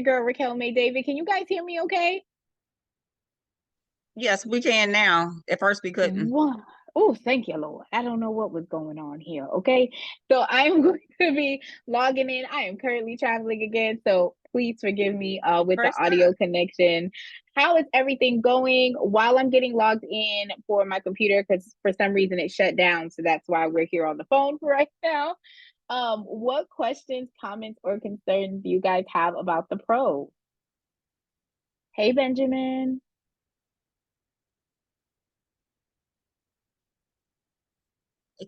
Girl Raquel May David. Can you guys hear me okay? Yes, we can now. At first we couldn't. One. Oh, thank you, Lord. I don't know what was going on here. Okay. So I'm going to be logging in. I am currently traveling again. So please forgive me with the First audio time. connection. How is everything going while I'm getting logged in for my computer? Because for some reason it shut down. So that's why we're here on the phone for right now. What questions, comments, or concerns do you guys have about the pro? Hey, Benjamin.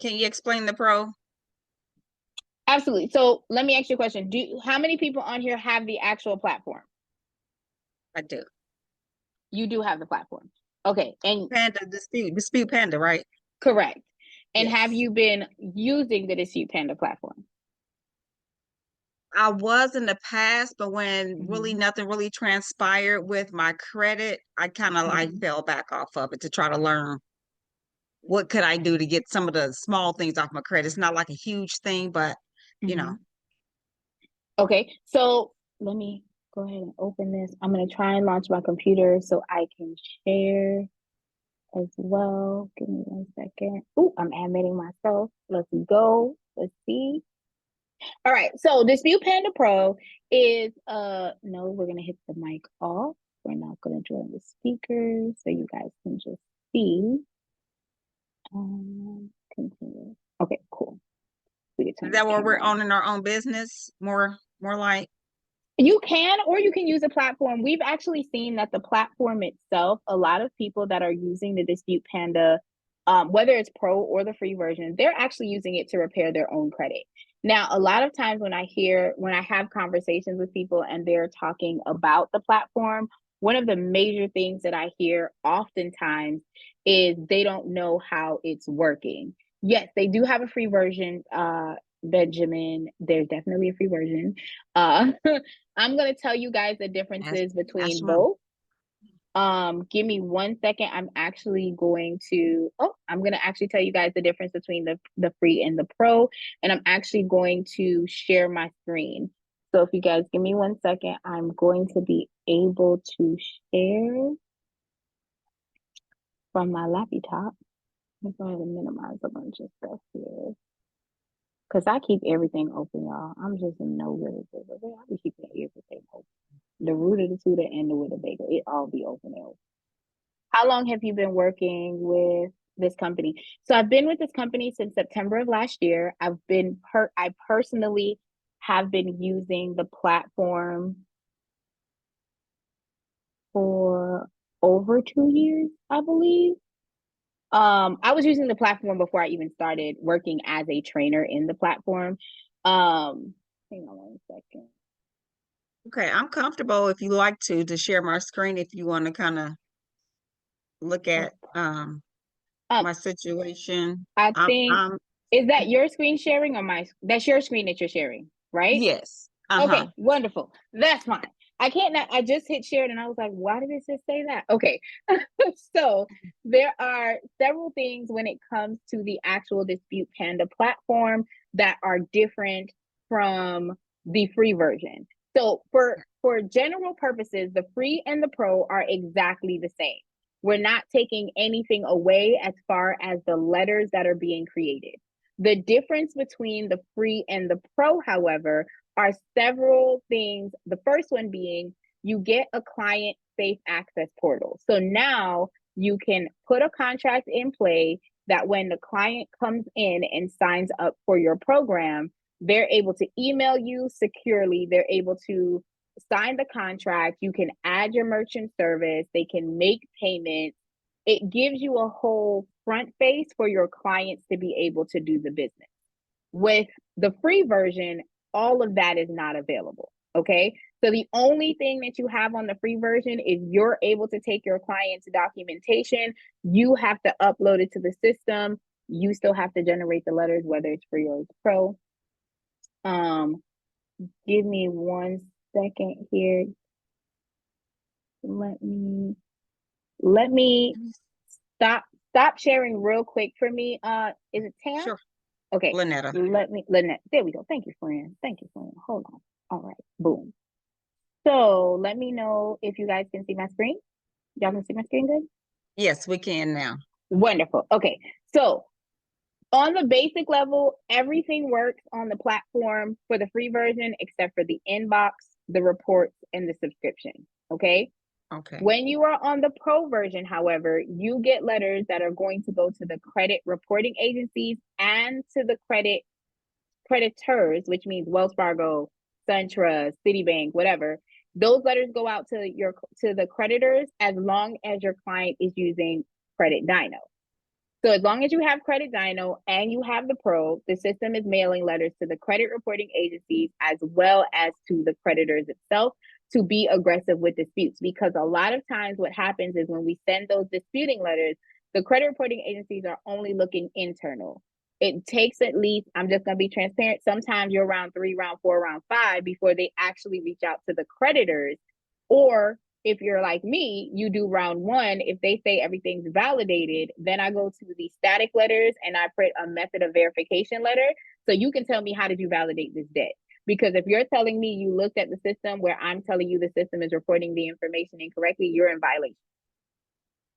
Can you explain the pro? Absolutely. So let me ask you a question. How many people on here have the actual platform? I do. You do have the platform. Okay. And Panda dispute Panda, right? correct. And have Yes. you been using the Dispute Panda platform? I was in the past, but when really Mhm, nothing really transpired with my credit, I kind of like mhm, fell back off of it to try to learn what could I do to get some of the small things off my credit. It's not like a huge thing, but you know. mhm. Okay. So let me go ahead and open this. I'm going to try and launch my computer so I can share as well. Give me 1 second. Oh, I'm animating myself. Let's go. Let's see. All right, so Dispute Panda Pro is no, we're gonna hit the mic off. We're not gonna join the speakers so you guys can just see. Continue. Okay, cool. We can Is turn this that where we're camera off. owning our own business? More like, You can, or you can use a platform. We've actually seen that the platform itself, a lot of people that are using the Dispute Panda, whether it's pro or the free version, they're actually using it to repair their own credit. Now, a lot of times when I have conversations with people and they're talking about the platform, one of the major things that I hear oftentimes is they don't know how it's working. Yes, they do have a free version, Benjamin. There's definitely a free version. Uh, I'm going to tell you guys the differences between national. both. Give me 1 second. I'm going to actually tell you guys the difference between the free and the pro, and I'm actually going to share my screen. So if you guys give me 1 second, I'm going to be able to share from my laptop. I'm going to minimize a bunch of stuff here. Because I keep everything open, y'all. I'm just no good at this. Okay? I be keeping everything open. The root of the tutor and the Winnebago, it all be open. How long have you been working with this company? So I've been with this company since September of last year. I personally have been using the platform for over 2 years, I believe. I was using the platform before I even started working as a trainer in the platform. Hang on 1 second. Okay, I'm comfortable if you like to share my screen if you want to kind of look Oh, at um, my situation. I I'm, think I'm is that your screen sharing or my? That's your screen that you're sharing, right? yes. Uh-huh. Okay, wonderful. That's fine. I can't not, I just hit share and I was like, why did it just say that? Okay. So there are several things when it comes to the actual Dispute Panda platform that are different from the free version. So for general purposes, the free and the pro are exactly the same. We're not taking anything away as far as the letters that are being created. The difference between the free and the pro, however, are several things. The first one being you get a client safe access portal. So now you can put a contract in play that when the client comes in and signs up for your program, they're able to email you securely. They're able to sign the contract. You can add your merchant service. They can make payments. It gives you a whole front face for your clients to be able to do the business. With the free version, all of that is not available. Okay. So the only thing that you have on the free version is you're able to take your client's documentation. You have to upload it to the system. You still have to generate the letters, whether it's free or it's pro. Um, Give me 1 second here. Let me let me stop sharing real quick for me. Is it Tam? Sure. Okay, Lynetta. let me Lynette. There we go. Thank you, friend. Thank you, friend. Hold on. All right, boom. So let me know if you guys can see my screen. Y'all can see my screen good? Yes, we can now. Wonderful. Okay. So on the basic level, everything works on the platform for the free version except for the inbox, the reports, and the subscription. Okay. Okay. When you are on the pro version, however, you get letters that are going to go to the credit reporting agencies and to the creditors, which means Wells Fargo, SunTrust, Citibank, whatever. Those letters go out to the creditors as long as your client is using Credit Dyno. So as long as you have Credit Dyno and you have the Pro, the system is mailing letters to the credit reporting agencies as well as to the creditors itself to be aggressive with disputes. Because a lot of times what happens is when we send those disputing letters, the credit reporting agencies are only looking internal. It takes at least, I'm just going to be transparent, sometimes you're round 3, round 4, round 5 before they actually reach out to the creditors. Or if you're like me, you do round 1. If they say everything's validated, then I go to the static letters and I put a method of verification letter. So you can tell me, how did you validate this debt? Because if you're telling me you looked at the system where I'm telling you the system is reporting the information incorrectly, you're in violation.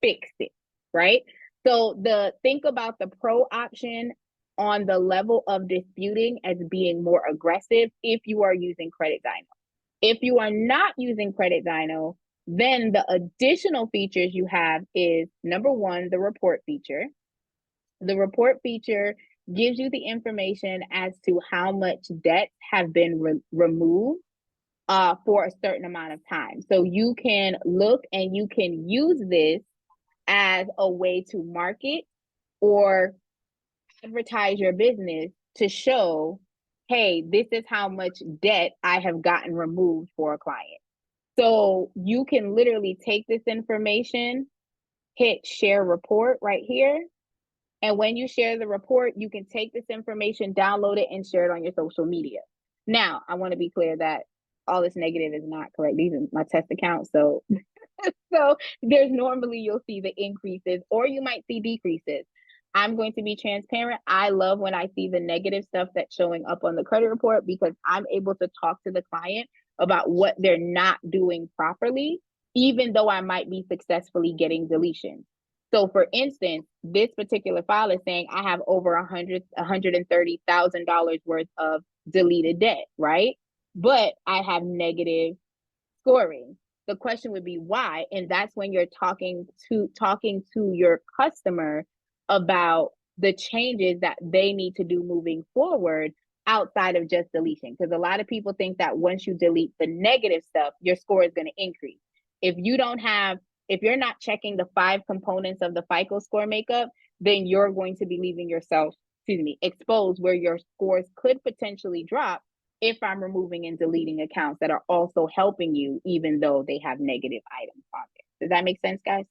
Fix it, right? So think about the pro option on the level of disputing as being more aggressive if you are using Credit Dyno. If you are not using Credit Dyno, then the additional features you have is number 1, the report feature. The report feature gives you the information as to how much debts have been removed for a certain amount of time. So you can look and you can use this as a way to market or advertise your business to show, hey, this is how much debt I have gotten removed for a client. So you can literally take this information, hit share report right here. And when you share the report, you can take this information, download it, and share it on your social media. Now, I want to be clear that all this negative is not correct. These are my test accounts. So so there's normally you'll see the increases or you might see decreases. I'm going to be transparent. I love when I see the negative stuff that's showing up on the credit report because I'm able to talk to the client about what they're not doing properly, even though I might be successfully getting deletions. So for instance, this particular file is saying I have over $130,000 worth of deleted debt, right? But I have negative scoring. The question would be why, and that's when you're talking to your customer about the changes that they need to do moving forward outside of just deletion. Because a lot of people think that once you delete the negative stuff, your score is going to increase. If you're not checking the 5 components of the FICO score makeup, then you're going to be leaving yourself, exposed where your scores could potentially drop if I'm removing and deleting accounts that are also helping you, even though they have negative items on there. Does that make sense, guys?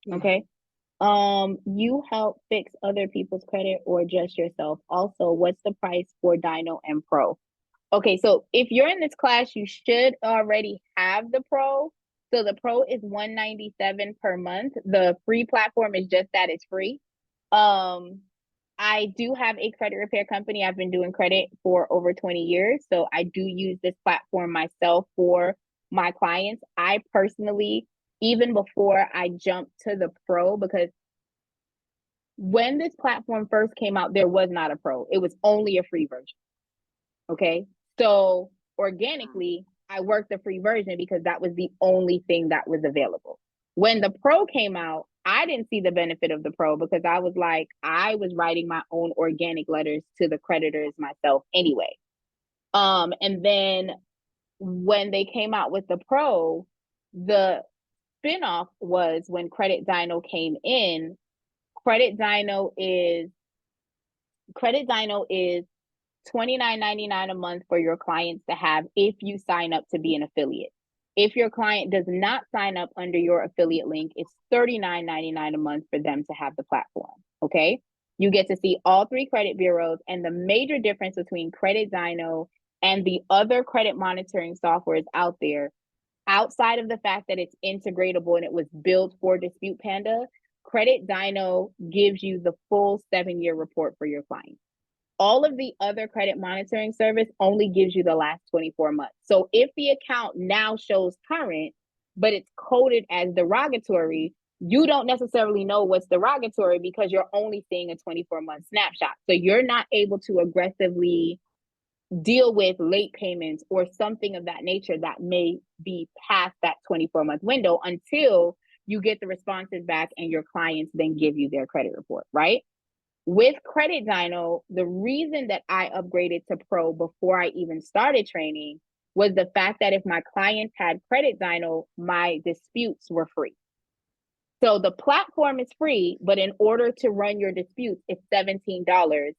Yeah. Okay. You help fix other people's credit or just yourself. Also, what's the price for Dyno and Pro? Okay, so if you're in this class, you should already have the Pro. So the Pro is $197 per month. The free platform is just that, it's free. I do have a credit repair company. I've been doing credit for over 20 years. So I do use this platform myself for my clients. I personally, even before I jumped to the Pro, because when this platform first came out, there was not a Pro. It was only a free version. Okay. So organically, I worked the free version because that was the only thing that was available. When the Pro came out, I didn't see the benefit of the Pro because I was writing my own organic letters to the creditors myself anyway. And then when they came out with the Pro, the spinoff was when Credit Dyno came in. Credit Dyno is $29.99 a month for your clients to have if you sign up to be an affiliate. If your client does not sign up under your affiliate link, it's $39.99 a month for them to have the platform. Okay. You get to see all 3 credit bureaus, and the major difference between Credit Dyno and the other credit monitoring softwares out there, outside of the fact that it's integratable and it was built for Dispute Panda, Credit Dyno gives you the full 7-year report for your client. All of the other credit monitoring service only gives you the last 24 months. So if the account now shows current, but it's coded as derogatory, you don't necessarily know what's derogatory because you're only seeing a 24-month snapshot. So you're not able to aggressively deal with late payments or something of that nature that may be past that 24-month window until you get the responses back and your clients then give you their credit report, right? With Credit Dyno, the reason that I upgraded to Pro before I even started training was the fact that if my clients had Credit Dyno, my disputes were free. So the platform is free, but in order to run your disputes, it's $17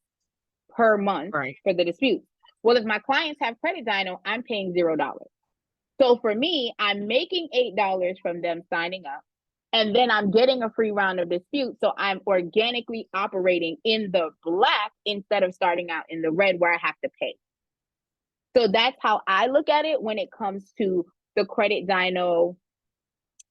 per month for the disputes. Well, if my clients have Credit Dyno, I'm paying $0. So for me, I'm making $8 from them signing up, and then I'm getting a free round of disputes. So I'm organically operating in the black instead of starting out in the red where I have to pay. So that's how I look at it when it comes to the Credit Dyno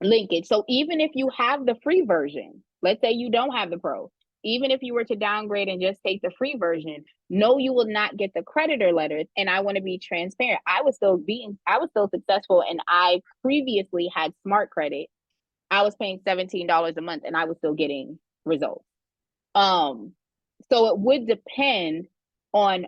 linkage. So even if you have the free version, let's say you don't have the Pro, even if you were to downgrade and just take the free version, no, you will not get the creditor letters. And I want to be transparent. I was still successful, and I previously had smart credit. I was paying $17 a month and I was still getting results. So it would depend on,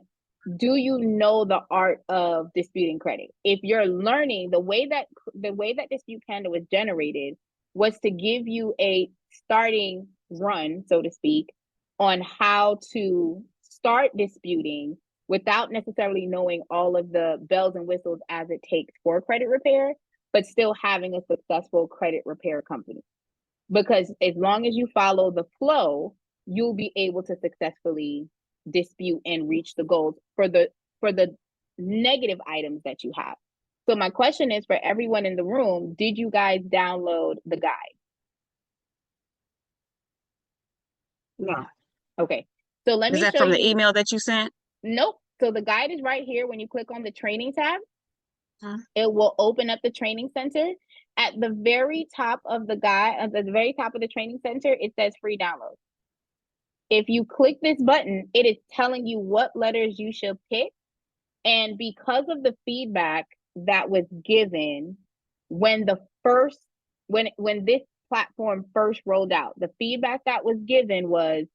do you know the art of disputing credit? If you're learning, the way that Dispute Panda was generated was to give you a starting run, so to speak, on how to start disputing without necessarily knowing all of the bells and whistles as it takes for credit repair, but still having a successful credit repair company. Because as long as you follow the flow, you'll be able to successfully dispute and reach the goals for the negative items that you have. So my question is, for everyone in the room, did you guys download the guide? No. Okay. So let me show you. Is that from the email that you sent? Nope. So the guide is right here. When you click on the training tab, it will open up the training center. At the very top of the guide, at the very top of the training center, it says free download. If you click this button, it is telling you what letters you should pick. And because of the feedback that was given when this platform first rolled out, the feedback that was given was,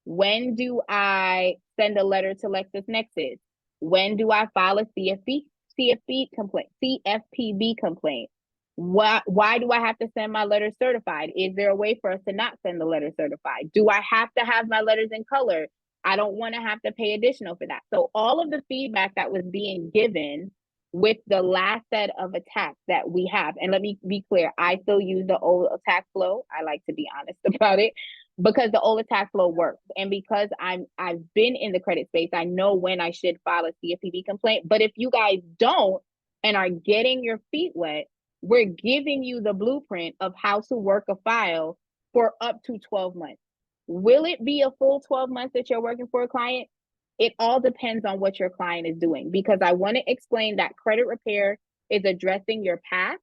when do I send a letter to LexisNexis? When do I file a CFPB complaint? Why do I have to send my letter certified? Is there a way for us to not send the letter certified? Do I have to have my letters in color? I don't want to have to pay additional for that. So all of the feedback that was being given with the last set of attacks that we have, and let me be clear, I still use the old attack flow. I like to be honest about it, because the old attack flow works. And because I've been in the credit space, I know when I should file a CFPB complaint. But if you guys don't and are getting your feet wet, we're giving you the blueprint of how to work a file for up to 12 months. Will it be a full 12 months that you're working for a client? It all depends on what your client is doing, because I want to explain that credit repair is addressing your past.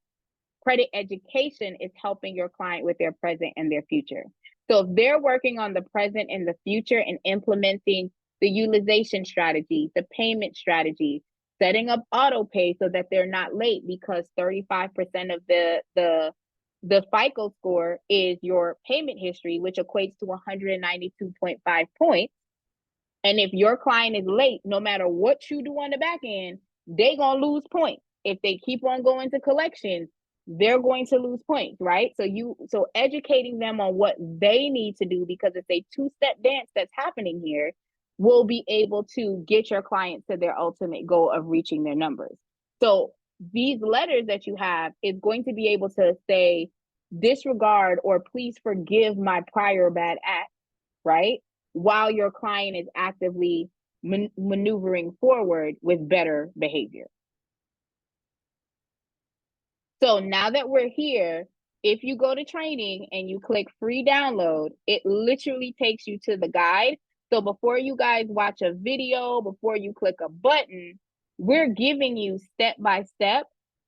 Credit education is helping your client with their present and their future. So if they're working on the present and the future and implementing the utilization strategy, the payment strategy, setting up auto pay so that they're not late, because 35% of the FICO score is your payment history, which equates to 192.5 points. And if your client is late, no matter what you do on the back end, they're going to lose points. If they keep on going to collections, they're going to lose points, right? So educating them on what they need to do, because it's a two-step dance that's happening here, will be able to get your clients to their ultimate goal of reaching their numbers. So these letters that you have is going to be able to say, disregard or please forgive my prior bad act, right? While your client is actively maneuvering forward with better behavior. So now that we're here, if you go to training and you click free download, it literally takes you to the guide. So before you guys watch a video, before you click a button, we're giving you step by step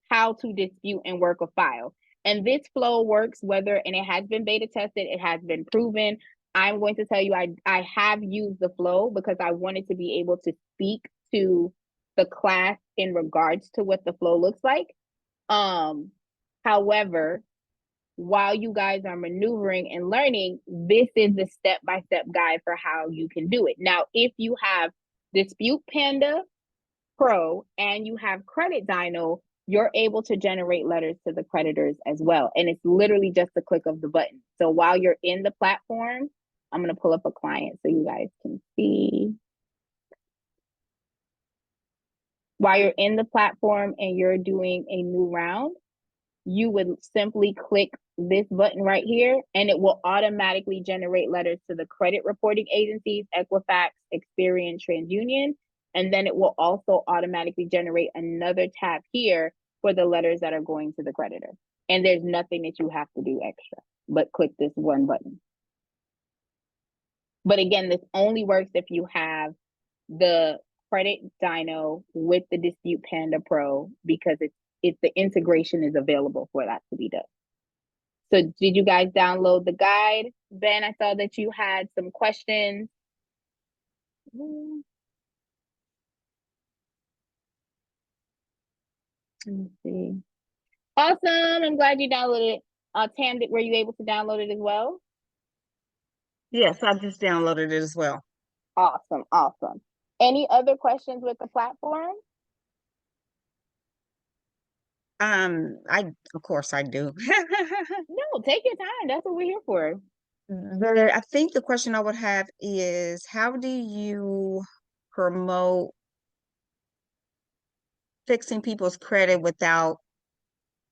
how to dispute and work a file. And this flow works and it has been beta tested, it has been proven. I'm going to tell you, I have used the flow because I wanted to be able to speak to the class in regards to what the flow looks like. However, while you guys are maneuvering and learning, this is the step-by-step guide for how you can do it. Now, if you have Dispute Panda Pro and you have Credit Dyno, you're able to generate letters to the creditors as well. And it's literally just a click of the button. So while you're in the platform, I'm going to pull up a client so you guys can see. While you're in the platform and you're doing a new round, you would simply click this button right here and it will automatically generate letters to the credit reporting agencies, Equifax, Experian, TransUnion. And then it will also automatically generate another tab here for the letters that are going to the creditor. And there's nothing that you have to do extra, but click this one button. But again, this only works if you have the Credit Dyno with the Dispute Panda Pro, because it's the integration is available for that to be done. So did you guys download the guide? Ben, I saw that you had some questions. Let me see. Awesome. I'm glad you downloaded it. Tam, were you able to download it as well? Yes, I just downloaded it as well. Awesome. Awesome. Any other questions with the platform? Of course I do. No, take your time. That's what we're here for. I think the question I would have is, how do you promote fixing people's credit without,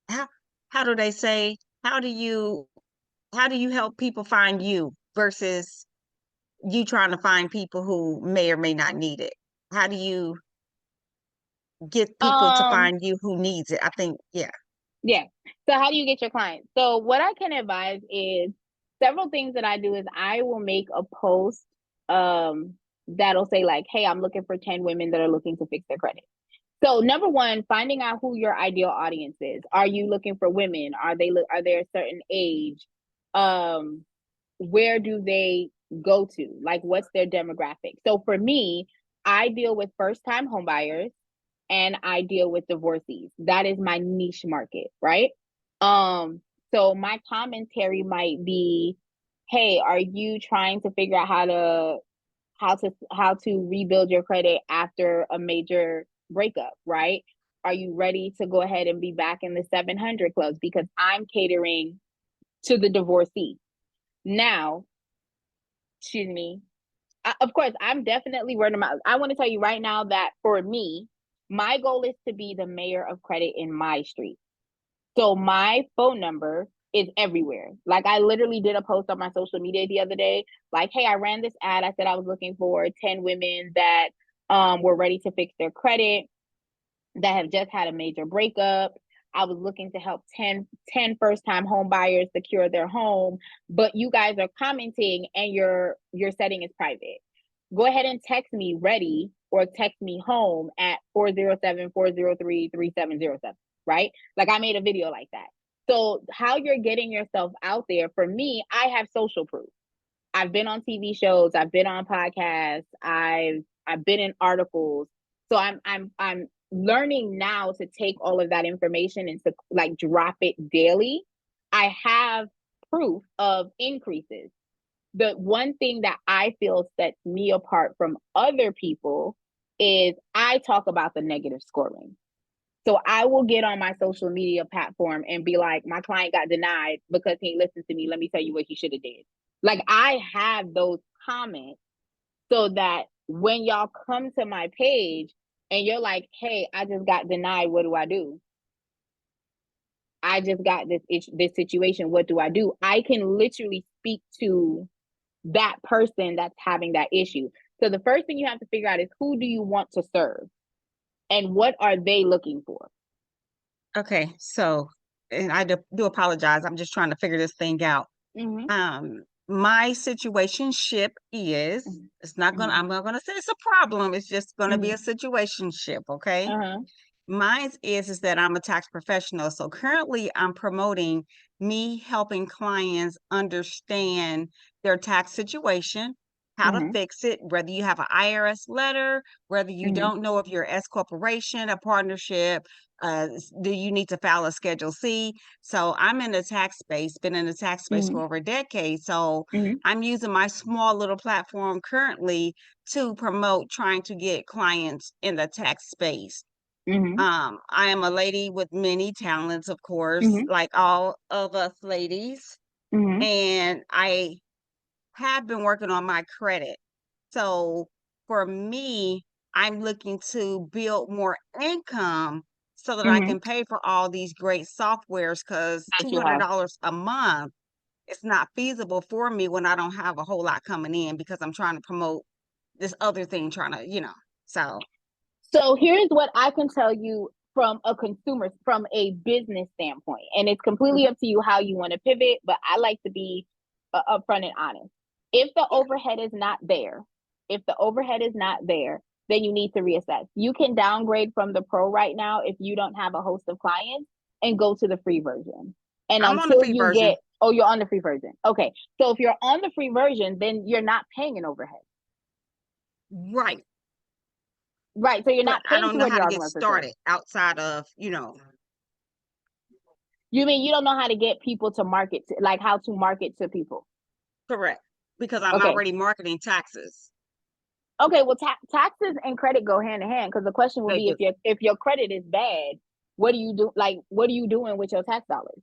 how how do they say, how do you help people find you versus you trying to find people who may or may not need it? How do you get people to Um, find you who needs it? I think, yeah. Yeah. So how do you get your clients? So what I can advise is several things that I do is I will make a post that'll say like, hey, I'm looking for 10 women that are looking to fix their credit. So number one, finding out who your ideal audience is. Are you looking for women? Are they a certain age? Where do they go to? Like what's their demographic? So for me, I deal with first-time homebuyers and I deal with divorcees. That is my niche market, right? So my commentary might be, hey, are you trying to figure out how to rebuild your credit after a major breakup, right? Are you ready to go ahead and be back in the 700 clubs? Because I'm catering to the divorcee. Now, excuse me, of course, I'm definitely word of mouth. I want to tell you right now that for me, my goal is to be the mayor of credit in my street. So my phone number is everywhere. Like I literally did a post on my social media the other day, like, hey, I ran this ad. I said I was looking for 10 women that were ready to fix their credit, that have just had a major breakup. I was looking to help 10 first-time home buyers secure their home, but you guys are commenting and your setting is private. Go ahead and text me ready or text me home at 407-403-3707, right? Like I made a video like that. So how you're getting yourself out there, for me, I have social proof. I've been on TV shows, I've been on podcasts, I've been in articles. So I'm learning now to take all of that information and to like drop it daily. I have proof of increases. The one thing that I feel sets me apart from other people is I talk about the negative scoring. So I will get on my social media platform and be like, my client got denied because he listened to me. Let me tell you what he should have did. Like I have those comments so that when y'all come to my page and you're like, hey, I just got denied. What do I do? I just got this situation. What do I do? I can literally speak to that person that's having that issue. So the first thing you have to figure out is who do you want to serve and what are they looking for? Okay, so, and I do apologize. I'm just trying to figure this thing out. Mm-hmm. My situationship is, it's not gonna, Mm-hmm. I'm not gonna say it's a problem. It's just gonna be Mm-hmm. a situationship, okay? Uh-huh. Mine is that I'm a tax professional. So currently I'm promoting me helping clients understand their tax situation, how to Mm-hmm. fix it, whether you have an IRS letter, whether you Mm-hmm. don't know if you're S corporation, a partnership, do you need to file a Schedule C? So I'm in the tax space, been in the tax space Mm-hmm. for over a decade. So Mm-hmm. I'm using my small little platform currently to promote trying to get clients in the tax space. Mm-hmm. I am a lady with many talents, of course, Mm-hmm. like all of us ladies, Mm-hmm. and I have been working on my credit. So for me, I'm looking to build more income so that I Mm-hmm. can pay for all these great softwares because That you have. $200 a month is not feasible for me when I don't have a whole lot coming in because I'm trying to promote this other thing, trying to, so. So here's what I can tell you from a consumer, from a business standpoint, and it's completely up to you how you want to pivot. But I like to be upfront and honest. If the Yeah, overhead is not there, if the overhead is not there, then you need to reassess. You can downgrade from the pro right now if you don't have a host of clients and go to the free version. And I'm on the until free you version. get, oh, you're on the free version. Okay. So if you're on the free version, then you're not paying an overhead. Right. Right. So you're But not I paying don't know how to $200 a get month per se. started outside of, You mean you don't know how to get people to market, like how to market to people? correct, because I'm Okay. already marketing taxes. Okay. Well, taxes and credit go hand in hand because the question would They be do. if your credit is bad, what do you do? Like, what are you doing with your tax dollars?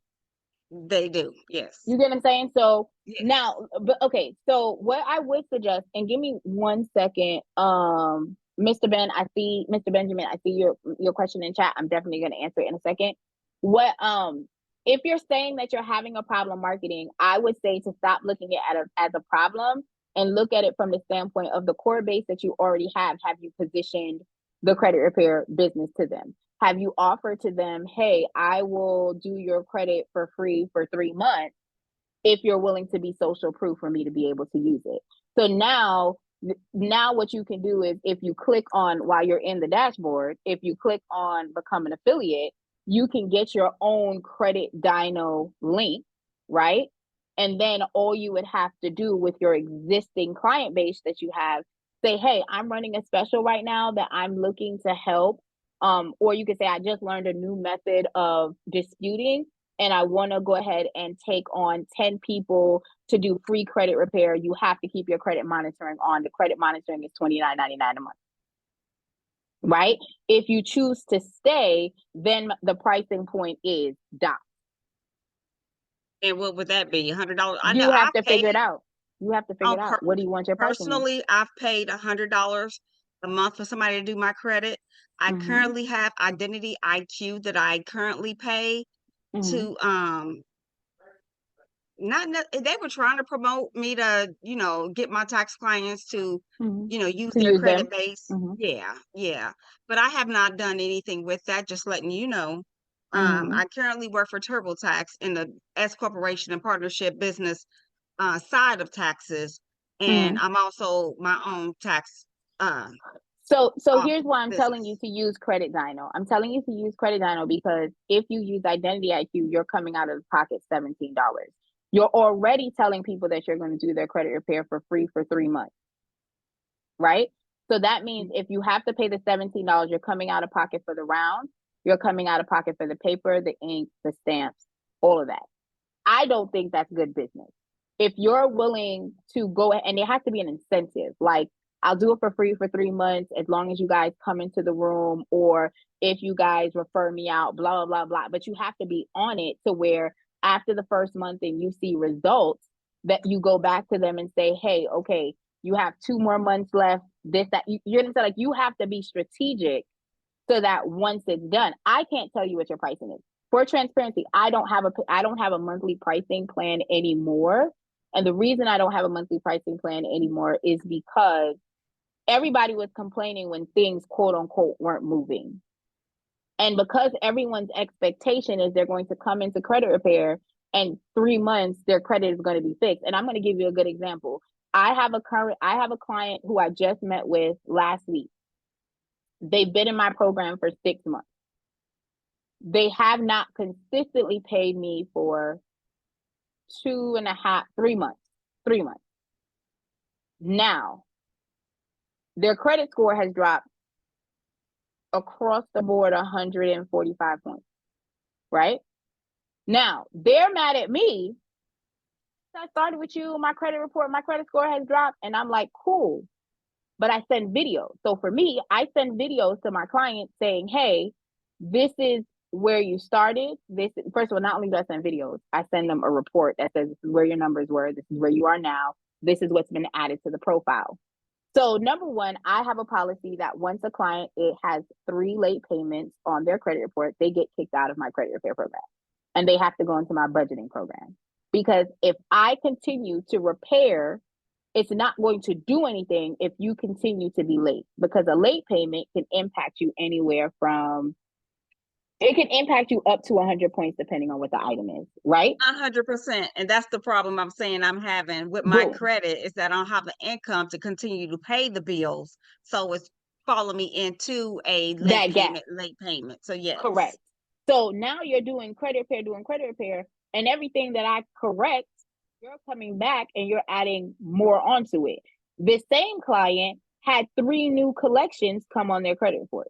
They do. Yes. You get what I'm saying? So Yes. now, but okay. So what I would suggest, and give me 1 second, Mr. Ben, I see Mr. Benjamin, I see your question in chat. I'm definitely going to answer it in a second. What if you're saying that you're having a problem marketing, I would say to stop looking at it as a problem and look at it from the standpoint of the core base that you already have. Have you positioned the credit repair business to them? Have you offered to them, hey, I will do your credit for free for 3 months if you're willing to be social proof for me to be able to use it? So now what you can do is if you click on while you're in the dashboard, if you click on become an affiliate, you can get your own credit dyno link, right? And then all you would have to do with your existing client base that you have, say, hey, I'm running a special right now that I'm looking to help. Or you could say, I just learned a new method of disputing and I want to go ahead and take on 10 people to do free credit repair. You have to keep your credit monitoring on. The credit monitoring is $29.99 a month, right? If you choose to stay, then the pricing point is down. And what would that be? $100? I know You have I've to figure it paid out. You have to figure on it out. What do you want your pricing in? personally, I've paid $100 a month for somebody to do my credit. I Mm-hmm. currently have Identity IQ that I currently pay Mm-hmm. to not they were trying to promote me to, get my tax clients to, Mm-hmm. use To their use credit them. base. Mm-hmm. Yeah, yeah. But I have not done anything with that, just letting you know. Mm-hmm. I currently work for TurboTax in the S corporation and partnership business side of taxes, and Mm-hmm. I'm also my own tax uh So here's office why I'm telling you business. to use Credit Dino. I'm telling you to use Credit Dino because if you use Identity IQ, you're coming out of the pocket $17. You're already telling people that you're going to do their credit repair for free for 3 months, right? So that means if you have to pay the $17, you're coming out of pocket for the round, you're coming out of pocket for the paper, the ink, the stamps, all of that. I don't think that's good business. If you're willing to go, and there has to be an incentive, like I'll do it for free for 3 months as long as you guys come into the room, or if you guys refer me out, blah, blah, blah, blah. But you have to be on it to where after the first month and you see results, that you go back to them and say, hey, okay, you have 2 more months left. This, that, you understand? Like you have to be strategic so that once it's done, I can't tell you what your pricing is. For transparency, I don't have a monthly pricing plan anymore. And the reason I don't have a monthly pricing plan anymore is because everybody was complaining when things quote unquote weren't moving. And because everyone's expectation is they're going to come into credit repair and 3 months their credit is going to be fixed. And I'm going to give you a good example. I have a client who I just met with last week. They've been in my program for 6 months. They have not consistently paid me for 2.5, 3 months. 3 months. Now, their credit score has dropped across the board 145 points, right? Now, they're mad at me. I started with you, my credit report, my credit score has dropped. And I'm like, cool. But I send videos. So for me, I send videos to my clients saying, hey, this is where you started. This, first of all, not only do I send videos, I send them a report that says this is where your numbers were, this is where you are now, this is what's been added to the profile. So number one, I have a policy that once a client it has 3 late payments on their credit report, they get kicked out of my credit repair program and they have to go into my budgeting program. Because if I continue to repair, it's not going to do anything if you continue to be late, because a late payment can impact you anywhere from, it can impact you up to 100 points depending on what the item is, right? 100%. And that's the problem I'm saying I'm having with my Boom. credit is that I don't have the income to continue to pay the bills. So it's following me into a That gap. late payment. So yes. Correct. So now you're doing credit repair, and everything that I correct, you're coming back and you're adding more onto it. This same client had 3 new collections come on their credit report.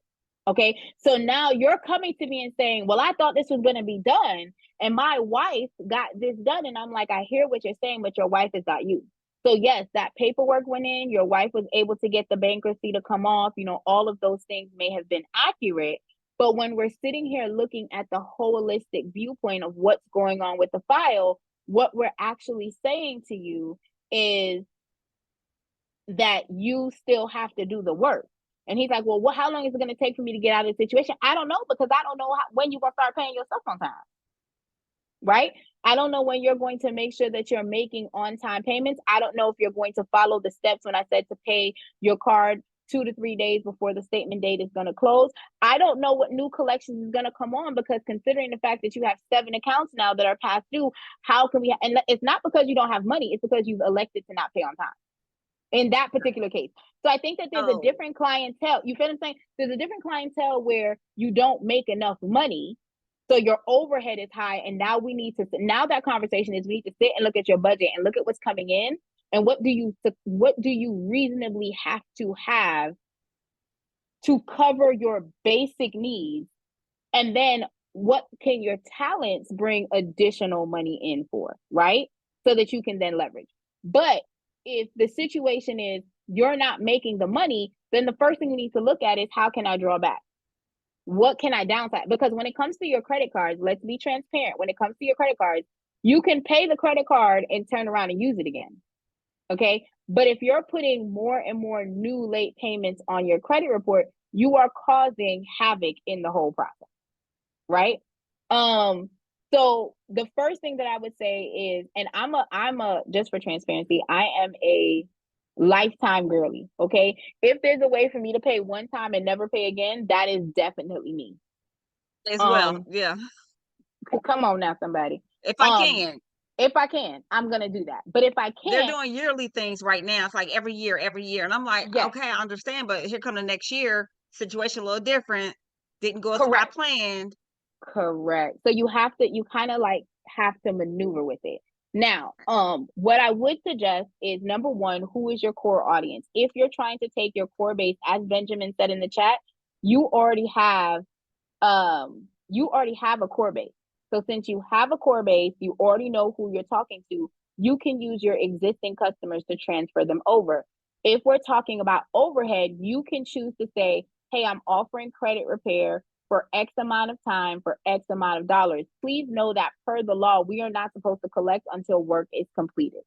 Okay. So now you're coming to me and saying, well, I thought this was going to be done and my wife got this done. And I'm like, I hear what you're saying, but your wife has got you. So yes, that paperwork went in, your wife was able to get the bankruptcy to come off, all of those things may have been accurate. But when we're sitting here looking at the holistic viewpoint of what's going on with the file, what we're actually saying to you is that you still have to do the work. And he's like, well, how long is it going to take for me to get out of the situation? I don't know, because I don't know when you're going to start paying your stuff on time. Right? I don't know when you're going to make sure that you're making on-time payments. I don't know if you're going to follow the steps when I said to pay your card 2 to 3 days before the statement date is going to close. I don't know what new collections is going to come on, because considering the fact that you have 7 accounts now that are past due, how can we? And it's not because you don't have money, it's because you've elected to not pay on time in that particular case. So I think that there's a different clientele. You feel what I'm saying? There's a different clientele where you don't make enough money, so your overhead is high. And now now that conversation is, we need to sit and look at your budget and look at what's coming in and what do you reasonably have to cover your basic needs, and then what can your talents bring additional money in for, right? So that you can then leverage. But if the situation is you're not making the money, then the first thing we need to look at is, how can I draw back? What can I downsize? Because when it comes to your credit cards, let's be transparent. When it comes to your credit cards, you can pay the credit card and turn around and use it again. Okay. But if you're putting more and more new late payments on your credit report, you are causing havoc in the whole process. Right. So the first thing that I would say is, and I'm a just for transparency, I am a lifetime girly. Okay. If there's a way for me to pay one time and never pay again, that is definitely me. As well. Yeah. Come on now, somebody. If I can. If I can, I'm gonna do that. But if I They're can't, doing yearly things right now. It's like every year. And I'm like, yes, okay, I understand, but here come the next year, situation a little different. Didn't go as I correct. planned. Correct. So you kind of like have to maneuver with it. Now, what I would suggest is, number one, who is your core audience? If you're trying to take your core base, as Benjamin said in the chat, you already have a core base. So since you have a core base, you already know who you're talking to. You can use your existing customers to transfer them over. If we're talking about overhead, you can choose to say, hey, I'm offering credit repair for X amount of time for X amount of dollars. Please know that per the law, we are not supposed to collect until work is completed.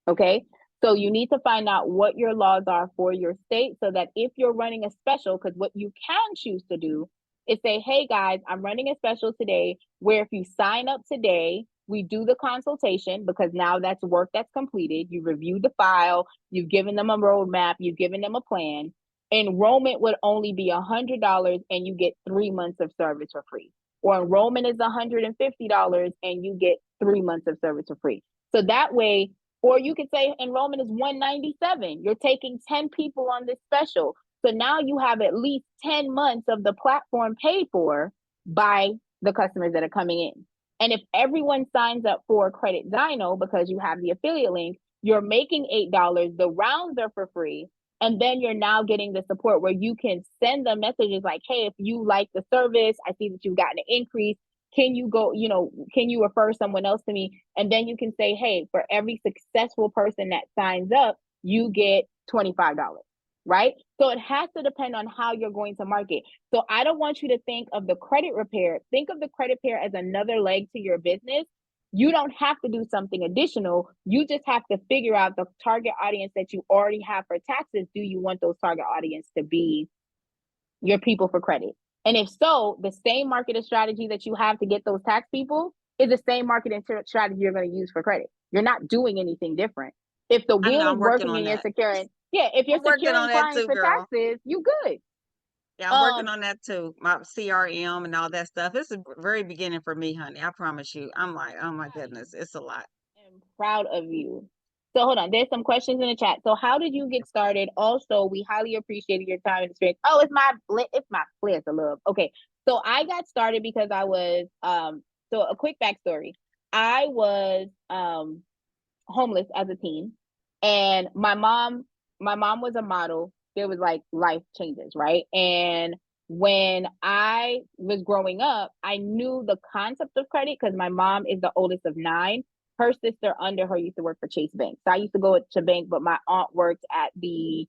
Okay. So you need to find out what your laws are for your state, so that if you're running a special, because what you can choose to do is say, hey guys, I'm running a special today where if you sign up today, we do the consultation, because now that's work that's completed. You reviewed the file, you've given them a roadmap, you've given them a plan. Enrollment would only be $100 and you get 3 months of service for free. Or enrollment is $150 and you get 3 months of service for free. So that way, or you could say enrollment is $197. You're taking 10 people on this special. So now you have at least 10 months of the platform paid for, by the customers that are coming in. And if everyone signs up for Credit Dino because you have the affiliate link, you're making $8. The rounds are for free. And then you're now getting the support where you can send them messages like, hey, if you like the service, I see that you've gotten an increase. Can you go, can you refer someone else to me? And then you can say, hey, for every successful person that signs up, you get $25, right? So it has to depend on how you're going to market. So I don't want you to think of the credit repair. Think of the credit repair as another leg to your business. You don't have to do something additional. You just have to figure out the target audience that you already have for taxes. Do you want those target audience to be your people for credit? And if so, the same marketing strategy that you have to get those tax people is the same marketing strategy you're going to use for credit. You're not doing anything different. If the I know, wheel is I'm working working on and you're that. securing, yeah, if you're I'm working on securing that clients too, for girl. taxes, you good. Yeah, I'm working Um, on that too. My CRM and all that stuff. It's the very beginning for me, honey. I promise you. I'm like, oh my goodness, it's a lot. am proud of you. So hold on, there's some questions in the chat. So how did you get started? Also, we highly appreciated your time and experience. Oh, it's my place of love. Okay, so I got started because I was so a quick backstory. I was homeless as a teen, and my mom was a model. There was like life changes, right? And when I was growing up, I knew the concept of credit because my mom is the oldest of nine. Her sister under her used to work for Chase Bank. So I used to go to bank, but my aunt worked at the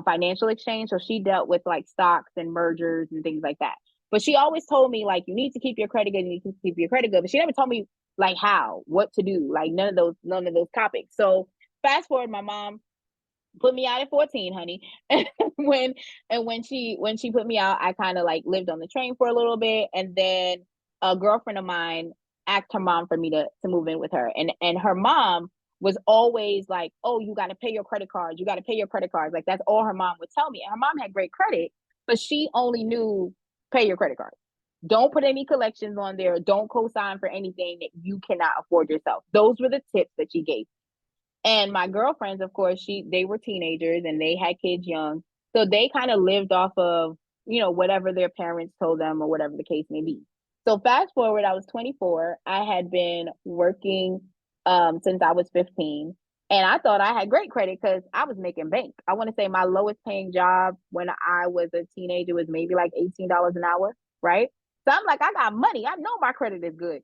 financial exchange. So she dealt with like stocks and mergers and things like that. But she always told me like, you need to keep your credit good, you need to keep your credit good. But she never told me like how, what to do, like none of those topics. So fast forward, my mom put me out at 14, honey. when when she put me out, I kind of like lived on the train for a little bit, and then a girlfriend of mine asked her mom for me to move in with her, and her mom was always like, oh, you got to pay your credit cards, you got to pay your credit cards, like that's all her mom would tell me. And her mom had great credit, but she only knew pay your credit card, don't put any collections on there, don't co-sign for anything that you cannot afford yourself. Those were the tips that she gave. And my girlfriends, of course, they were teenagers and they had kids young. So they kind of lived off of, whatever their parents told them or whatever the case may be. So fast forward, I was 24. I had been working since I was 15. And I thought I had great credit because I was making bank. I want to say my lowest paying job when I was a teenager was maybe like $18 an hour, right? So I'm like, I got money. I know my credit is good.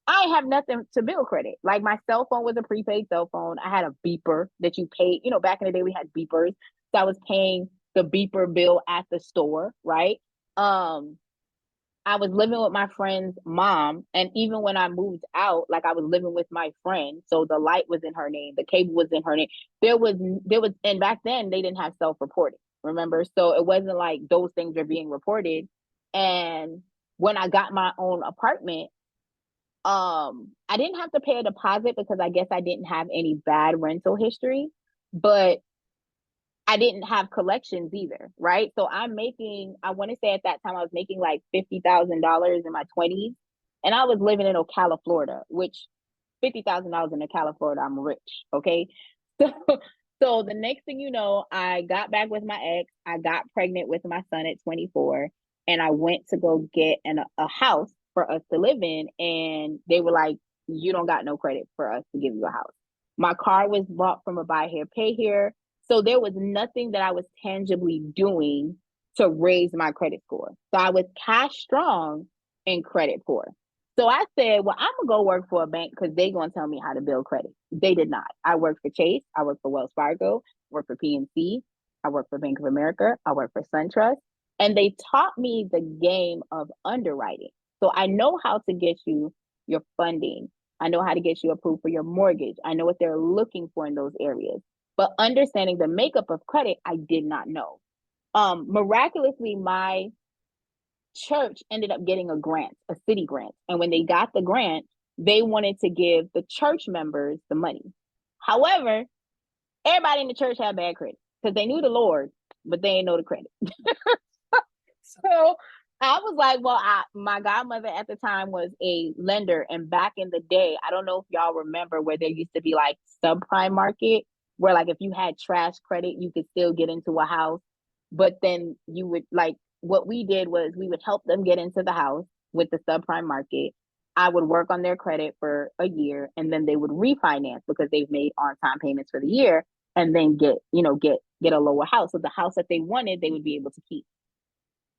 I have nothing to build credit. Like my cell phone was a prepaid cell phone. I had a beeper that you paid. Back in the day we had beepers. So I was paying the beeper bill at the store, right? Um, I was living with my friend's mom, and even when I moved out, like I was living with my friend. So the light was in her name, the cable was in her name. There was, and back then they didn't have self-reporting. Remember, so it wasn't like those things were being reported. And when I got my own apartment, I didn't have to pay a deposit because I guess I didn't have any bad rental history, but I didn't have collections either, right? So I want to say at that time I was making like $50,000 in my 20s, and I was living in Ocala, Florida, which $50,000 in Ocala, Florida, I'm rich, okay? So so the next thing you know, I got back with my ex, I got pregnant with my son at 24, and I went to go get a house for us to live in, and they were like, you don't got no credit for us to give you a house. My car was bought from a buy here, pay here. So there was nothing that I was tangibly doing to raise my credit score. So I was cash strong and credit poor. So I said, well, I'm gonna go work for a bank because they're gonna tell me how to build credit. They did not. I worked for Chase, I worked for Wells Fargo, worked for PNC, I worked for Bank of America, I worked for SunTrust, and they taught me the game of underwriting. So I know how to get you your funding. I know how to get you approved for your mortgage. I know what they're looking for in those areas. But understanding the makeup of credit, I did not know. Miraculously, my church ended up getting a grant, a city grant. And when they got the grant, they wanted to give the church members the money. However, everybody in the church had bad credit because they knew the Lord, but they didn't know the credit. So I was like, well, my godmother at the time was a lender. And back in the day, I don't know if y'all remember where there used to be like subprime market, where like if you had trash credit, you could still get into a house. But then you would like, what we did was we would help them get into the house. with the subprime market. I would work on their credit for a year, and then they would refinance because they've made on-time payments for the year, and then get a lower house. So the house that they wanted, they would be able to keep.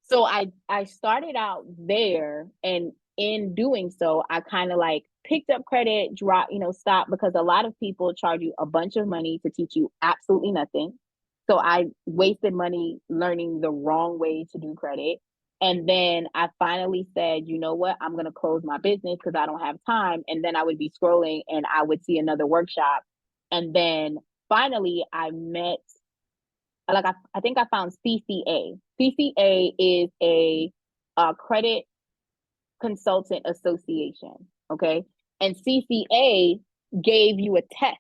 So I started out there, and in doing so, I kind of like picked up credit, drop, stop, because a lot of people charge you a bunch of money to teach you absolutely nothing. So I wasted money learning the wrong way to do credit. And then I finally said, you know what, I'm going to close my business because I don't have time. And then I would be scrolling and I would see another workshop. And then finally I met, like, I think I found CCA. CCA is a credit consultant association. Okay. And CCA gave you a test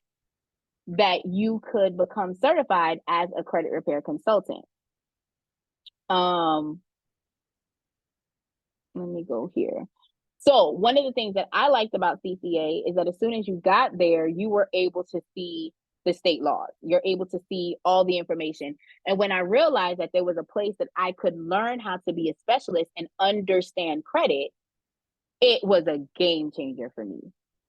that you could become certified as a credit repair consultant. Let me go here. So one of the things that I liked about CCA is that as soon as you got there, you were able to see the state laws. You're able to see all the information. And when I realized that there was a place that I could learn how to be a specialist and understand credit, it was a game changer for me.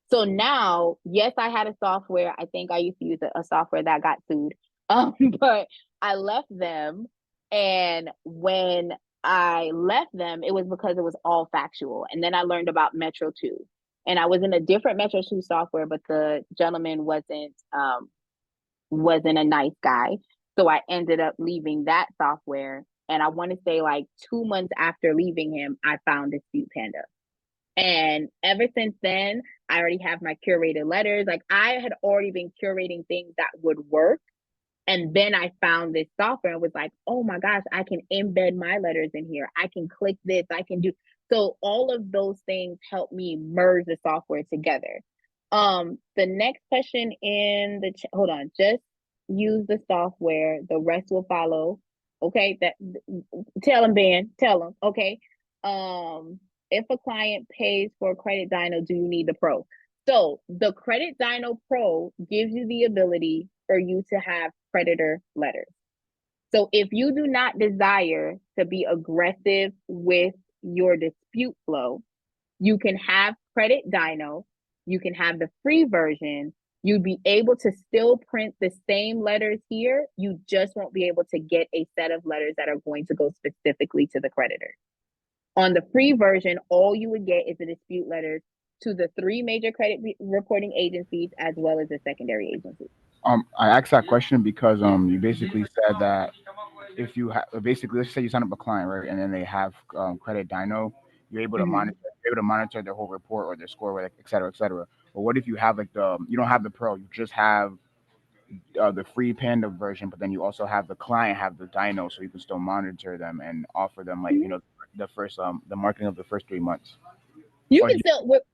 So now, yes, I had a software. I think I used to use a software that got sued. But I left them. And when I left them, it was because it was all factual. And then I learned about Metro 2. And I was in a different Metro 2 software, but the gentleman wasn't a nice guy. So I ended up leaving that software. And I want to say like 2 months after leaving him, I found Dispute Panda. And ever since then, I already have my curated letters. Like, I had already been curating things that would work. And then I found this software and was like, oh my gosh, I can embed my letters in here. I can click this. I can do. So all of those things help me merge the software together. The next question in the hold on, just use the software. The rest will follow. Okay, tell them, Ben. Tell them. Okay. If a client pays for a credit dyno, do you need the pro? So the Credit Dyno Pro gives you the ability for you to have creditor letters. So if you do not desire to be aggressive with your dispute flow, you can have Credit Dyno, you can have the free version. You'd be able to still print the same letters here. You just won't be able to get a set of letters that are going to go specifically to the creditor. On the free version, all you would get is the dispute letters to the 3 major credit reporting agencies as well as the secondary agencies. I asked that question because you basically said that if you have basically, let's say you sign up a client, right, and then they have credit dyno, Mm-hmm. you're able to monitor their whole report or their score, et cetera, et cetera. But what if you have like you don't have the pro, you just have the free Panda version, but then you also have the client have the dyno, so you can still monitor them and offer them like the first the marketing of the first 3 months. Or you,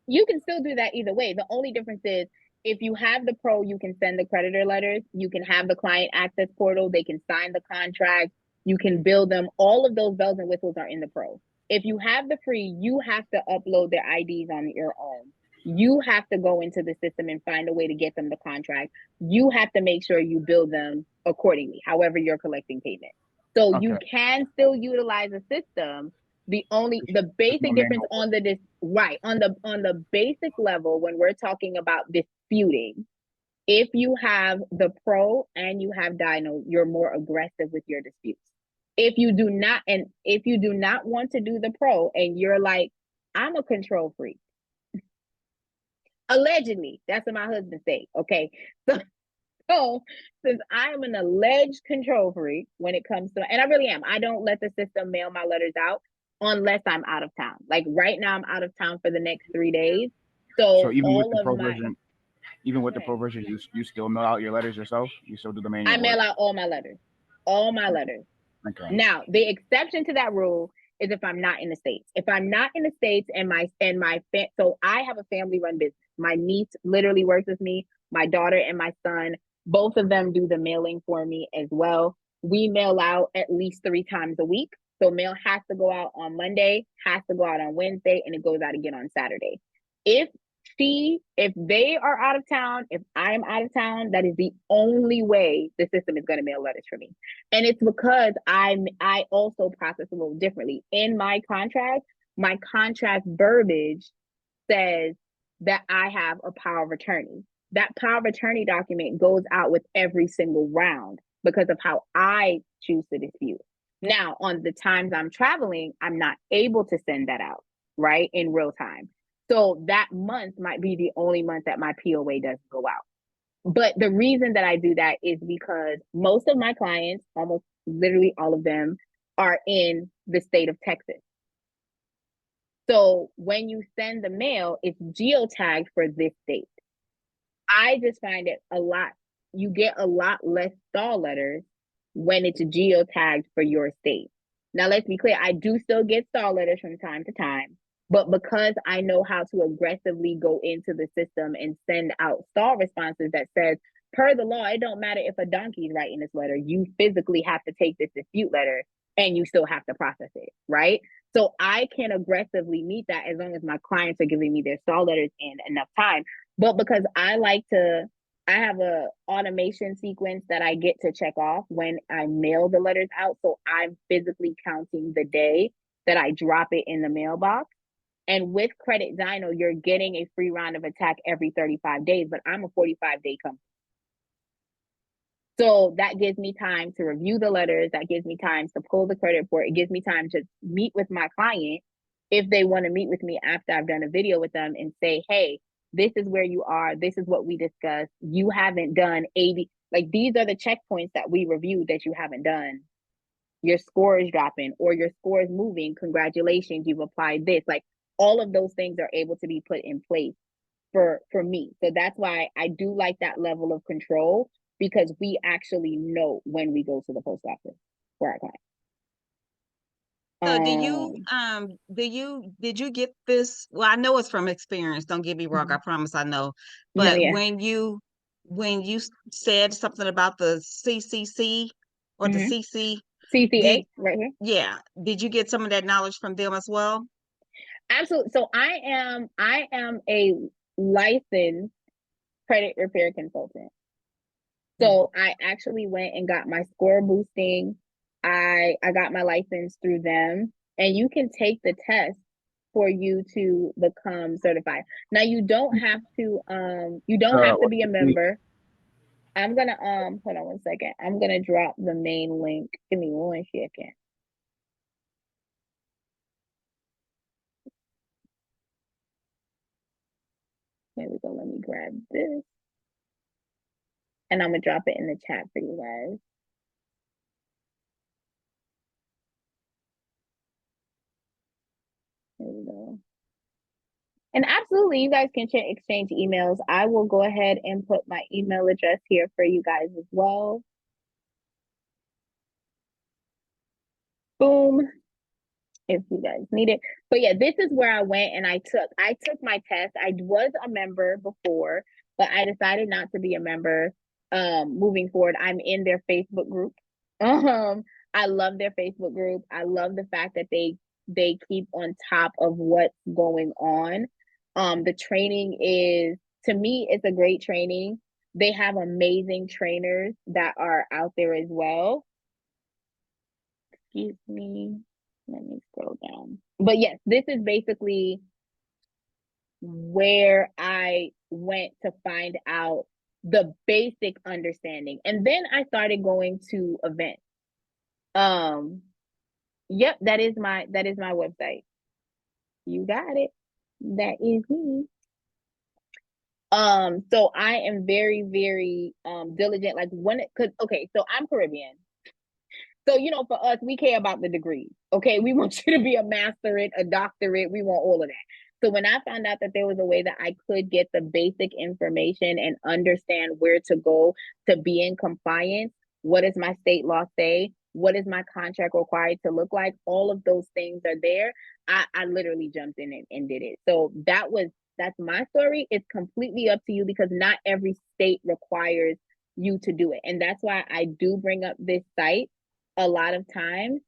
You can still do that either way. The only difference is if you have the pro, you can send the creditor letters. You can have the client access portal. They can sign the contract. You can bill them. All of those bells and whistles are in the pro. If you have the free, you have to upload their IDs on your own. You have to go into the system and find a way to get them the contract. You have to make sure you bill them accordingly, however you're collecting payment. So you okay, can still utilize a system. The there's no basic difference manual work. on the basic level, when we're talking about disputing, if you have the pro and you have dyno, you're more aggressive with your disputes. If you do not want to do the pro and you're like, I'm a control freak, allegedly, that's what my husband say. Okay. So so, since I'm an alleged control freak when it comes to, and I really am, I don't let the system mail my letters out unless I'm out of town. Like right now, I'm out of town for the next 3 days. So So all of my, even with the okay, pro version, you still mail out your letters yourself. You still do the I manual mail work. out all my letters. Okay. Now, the exception to that rule is if I'm not in the States. If I'm not in the States so I have a family run business. My niece literally works with me. My daughter and my son, both of them do the mailing for me as well. We mail out at least 3 times a week. So mail has to go out on Monday, has to go out on Wednesday, and it goes out again on Saturday. If if they are out of town, if I'm out of town, that is the only way the system is going to mail letters for me. And it's because I also process a little differently. In my contract, my contract verbiage says that I have a power of attorney. That power of attorney document goes out with every single round because of how I choose to dispute. Now, on the times I'm traveling, I'm not able to send that out, right, in real time. So that month might be the only month that my POA doesn't go out. But the reason that I do that is because most of my clients, almost literally all of them, are in the state of Texas. So when you send the mail, it's geotagged for this state. I just find it you get a lot less stall letters when it's geotagged for your state. Now, let's be clear, I do still get stall letters from time to time, but because I know how to aggressively go into the system and send out stall responses that says, per the law, it don't matter if a donkey's writing this letter, you physically have to take this dispute letter and you still have to process it, right? So I can aggressively meet that as long as my clients are giving me their stall letters in enough time. But because I have a automation sequence that I get to check off when I mail the letters out. So I'm physically counting the day that I drop it in the mailbox. And with Credit Dino, you're getting a free round of attack every 35 days, but I'm a 45-day company. So that gives me time to review the letters. That gives me time to pull the credit report. It gives me time to meet with my client if they want to meet with me after I've done a video with them and say, hey, this is where you are. This is what we discussed. You haven't done 80. Like, these are the checkpoints that we reviewed that you haven't done. Your score is dropping or your score is moving. Congratulations, you've applied this. Like, all of those things are able to be put in place for me. So that's why I do like that level of control, because we actually know when we go to the post office for our clients. So did you get this? Well, I know it's from experience. Don't get me wrong. I promise I know. No, But yeah. when you said something about the CCC or the CC, CCA right here. yeah, did you get some of that knowledge from them as well? Absolutely. So I am a licensed credit repair consultant. So I actually went and got my score boosting. I got my license through them, and you can take the test for you to become certified. Now you don't have to be a member. I'm gonna hold on one second. I'm gonna drop the main link. Give me 1 second. There we go. Let me grab this. And I'm gonna drop it in the chat for you guys. There we go. And absolutely, you guys can exchange emails. I will go ahead and put my email address here for you guys as well. Boom, if you guys need it. But yeah, this is where I went and I took my test. I was a member before, but I decided not to be a member moving forward. I'm in their Facebook group. I love their Facebook group. I love the fact that they keep on top of what's going on. The training is, to me, it's a great training. They have amazing trainers that are out there as well. Excuse me. Let me scroll down. But yes, this is basically where I went to find out the basic understanding. And then I started going to events. Yep, that is my website. You got it. That is me. So I am very, very diligent. Like, so I'm Caribbean. So, for us, we care about the degree. Okay, we want you to be a masterate, a doctorate. We want all of that. So when I found out that there was a way that I could get the basic information and understand where to go to be in compliance, what does my state law say? What is my contract required to look like? All of those things are there. I literally jumped in and did it. So that's my story. It's completely up to you, because not every state requires you to do it. And that's why I do bring up this site a lot of times,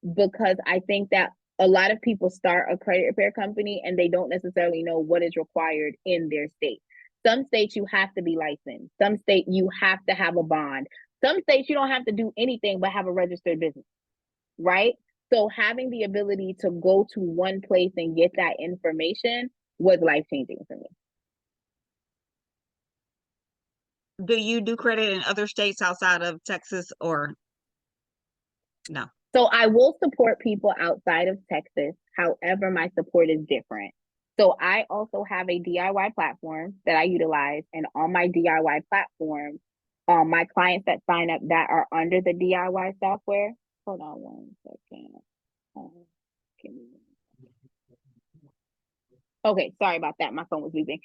because I think that a lot of people start a credit repair company and they don't necessarily know what is required in their state. Some states you have to be licensed. Some states you have to have a bond. Some states you don't have to do anything but have a registered business, right? So having the ability to go to one place and get that information was life-changing for me. Do you do credit in other states outside of Texas or no? So I will support people outside of Texas. However, my support is different. So I also have a DIY platform that I utilize. And on my DIY platform, my clients that sign up that are under the DIY software, hold on one second. Give me Okay, sorry about that. My phone was beeping.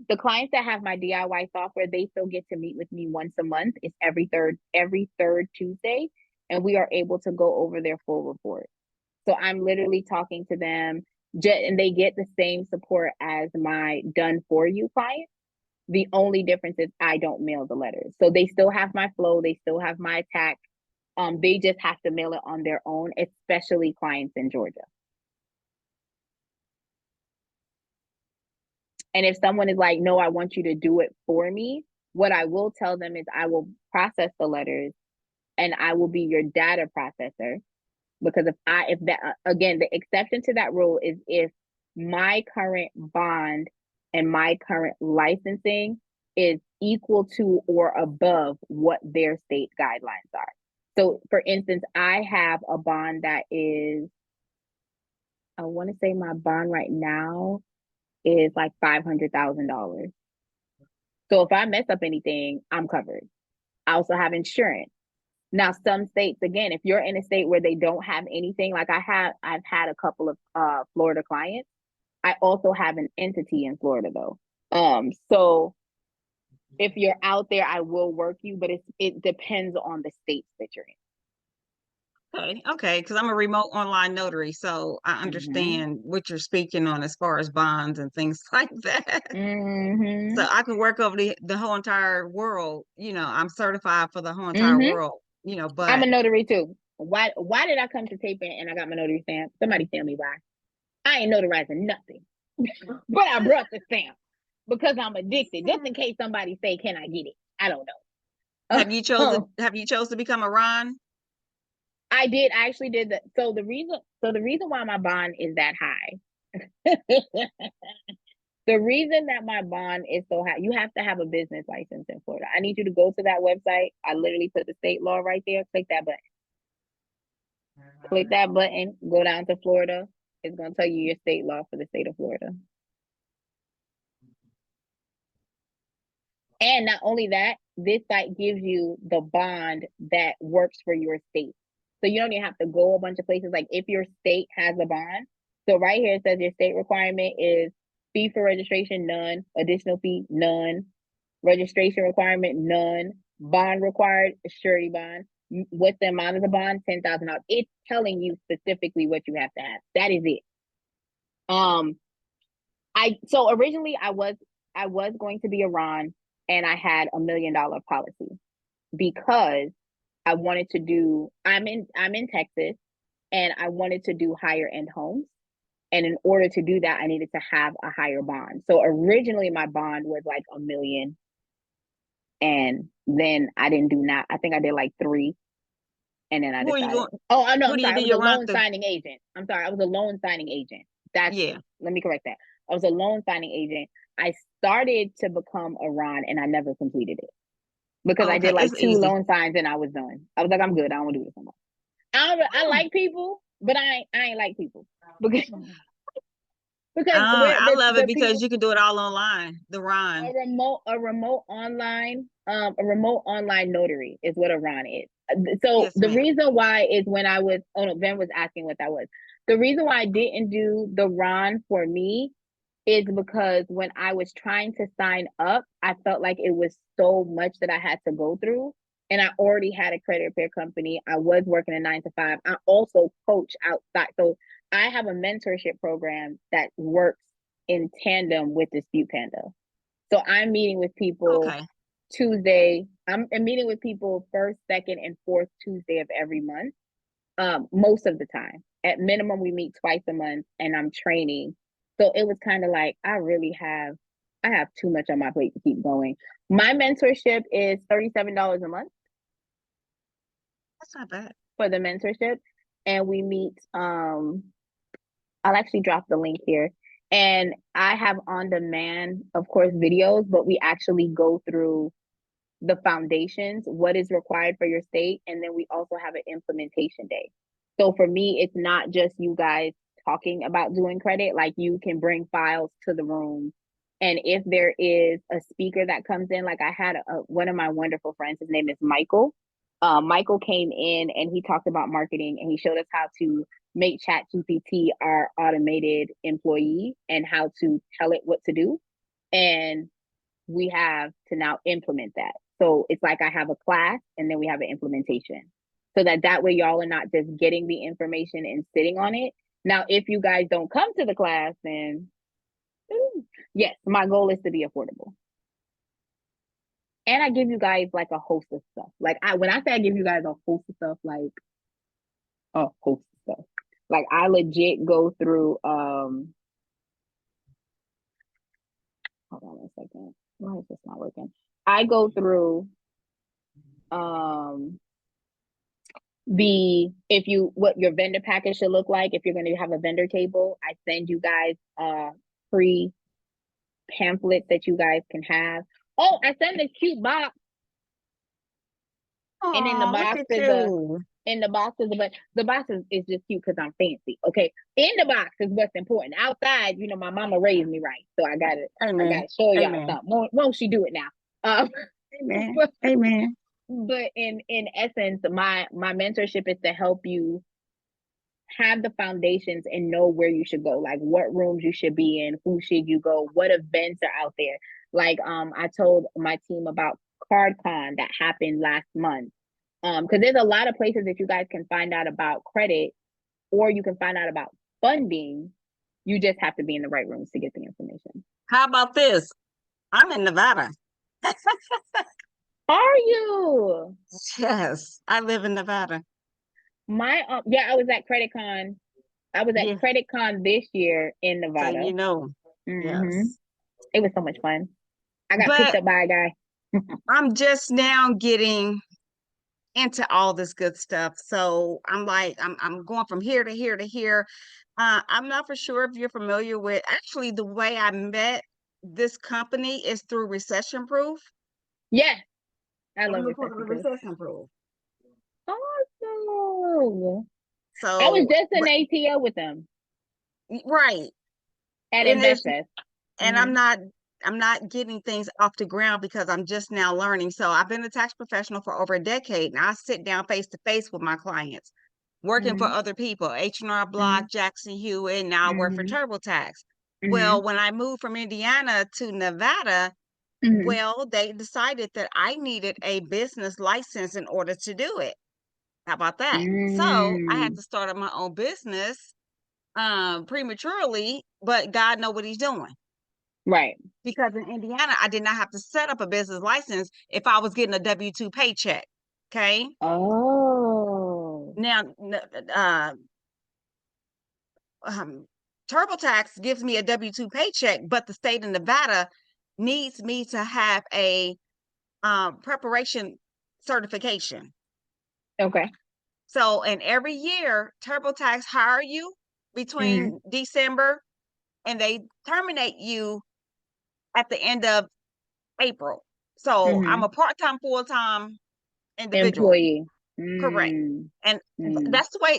The clients that have my DIY software, they still get to meet with me once a month. It's every third Tuesday, and we are able to go over their full report. So I'm literally talking to them, and they get the same support as my done for you client. The only difference is I don't mail the letters. So they still have my flow, they still have my attack. They just have to mail it on their own, especially clients in Georgia. And if someone is like, no, I want you to do it for me, what I will tell them is I will process the letters and I will be your data processor. Because if that, again, the exception to that rule is if my current bond and my current licensing is equal to or above what their state guidelines are. So for instance, I have a bond that is, I want to say my bond right now is like $500,000. So if I mess up anything, I'm covered. I also have insurance. Now, some states, again, if you're in a state where they don't have anything, like I've had a couple of Florida clients. I also have an entity in Florida though. So if you're out there, I will work you, but it depends on the states that you're in. Okay, because I'm a remote online notary, so I Mm-hmm. understand what you're speaking on as far as bonds and things like that. Mm-hmm. So I can work over the whole entire world. I'm certified for the whole entire Mm-hmm. world, I'm but a notary too. Why did I come to taping and I got my notary stamp? Somebody tell me why. I ain't notarizing nothing. But I brought the stamp because I'm addicted. Just in case somebody say, "Can I get it?" I don't know. have you chose to become a Ron? I did. I actually did that. So the reason why my bond is that high. The reason that my bond is so high, you have to have a business license in Florida. I need you to go to that website. I literally put the state law right there. Click that button. Click that button. Go down to Florida. It's gonna tell you your state law for the state of Florida. And not only that, this site gives you the bond that works for your state. So you don't even have to go a bunch of places. Like if your state has a bond, so right here it says your state requirement is fee for registration, none. Additional fee, none. Registration requirement, none. Bond required, surety bond. What's the amount of the bond? $10,000. It's telling you specifically what you have to have. That is it. So originally I was going to be a Ron, and I had $1 million policy because I wanted to do. I'm in Texas, and I wanted to do higher end homes. And in order to do that, I needed to have a higher bond. So originally my bond was like $1 million. And then I didn't do that. I think I did like 3. And then I Who are you decided, going? oh, no, Who I'm do you sorry. I do was a your Ron loan through? signing agent. I'm sorry. I was a loan signing agent. Yeah. Let me correct that. I was a loan signing agent. I started to become a Ron and I never completed it because I Okay, did like it's 2 easy. loan signs and I was done. I was like, I'm good. I don't want to do this anymore. I like people, but I ain't like people because where I love it the because people you can do it all online. The Ron. a remote online notary is what a Ron is. So Yes, the ma'am. reason why is when I was Ben was asking what that was. The reason why I didn't do the Ron for me is because when I was trying to sign up, I felt like it was so much that I had to go through. And I already had a credit repair company. I was working a 9 to 5. I also coach outside. So I have a mentorship program that works in tandem with Dispute Panda. So I'm meeting with people Okay. Tuesday. I'm meeting with people first, second, and fourth Tuesday of every month. Most of the time. At minimum, we meet twice a month, and I'm training. So it was kind of like I have too much on my plate to keep going. My mentorship is $37 a month That's not bad. for the mentorship. and we meet. I'll actually drop the link here. And I have on demand, of course, videos, but we actually go through the foundations, what is required for your state, and then we also have an implementation day. So for me, it's not just you guys talking about doing credit, like you can bring files to the room. And if there is a speaker that comes in, like I had one of my wonderful friends, his name is Michael. Michael came in and he talked about marketing, and he showed us how to make ChatGPT our automated employee and how to tell it what to do. And we have to now implement that. So it's like I have a class and then we have an implementation. So that way y'all are not just getting the information and sitting on it. Now, if you guys don't come to the class, then yes, my goal is to be affordable. And I give you guys like a host of stuff. Like when I say I give you guys a host of stuff, like a host of stuff. Like I legit go through hold on a second. Why is this not working? I go through what your vendor package should look like. If you're going to have a vendor table, I send you guys free pamphlets that you guys can have. Oh, I send a cute box. And in the box but the box is just cute because I'm fancy. Okay. In the box is what's important. Outside, my mama raised me right. So I gotta show y'all something. Won't she do it now? Amen. Amen. But in essence, my mentorship is to help you have the foundations and know where you should go, like what rooms you should be in, who should you go, what events are out there. Like I told my team about CardCon that happened last month. Because there's a lot of places that you guys can find out about credit, or you can find out about funding. You just have to be in the right rooms to get the information. How about this? I'm in Nevada. Are you? Yes, I live in Nevada. I was at CreditCon. I was at CreditCon this year in Nevada. So yes. It was so much fun. I got picked up by a guy. I'm just now getting into all this good stuff. So I'm like, I'm going from here to here to here. I'm not for sure if you're familiar with, actually, the way I met this company is through Recession Proof. Yes. I love Recession Proof. Awesome. So I was just in ATO with them. Right. At InvestFest. And I'm not getting things off the ground because I'm just now learning. So I've been a tax professional for over a decade, and I sit down face to face with my clients, working for other people, H&R Block, Jackson Hewitt. Now I work for TurboTax. Well, when I moved from Indiana to Nevada, well, they decided that I needed a business license in order to do it. How about that? So I had to start up my own business prematurely, but God know what he's doing. Right. Because in Indiana, I did not have to set up a business license if I was getting a W-2 paycheck. Okay. Oh. Now, TurboTax gives me a W-2 paycheck, but the state of Nevada needs me to have a preparation certification. Okay. So, and every year, TurboTax hire you between December, and they terminate you at the end of April. So I'm a part-time, full-time individual. Employee. Correct. And that's the way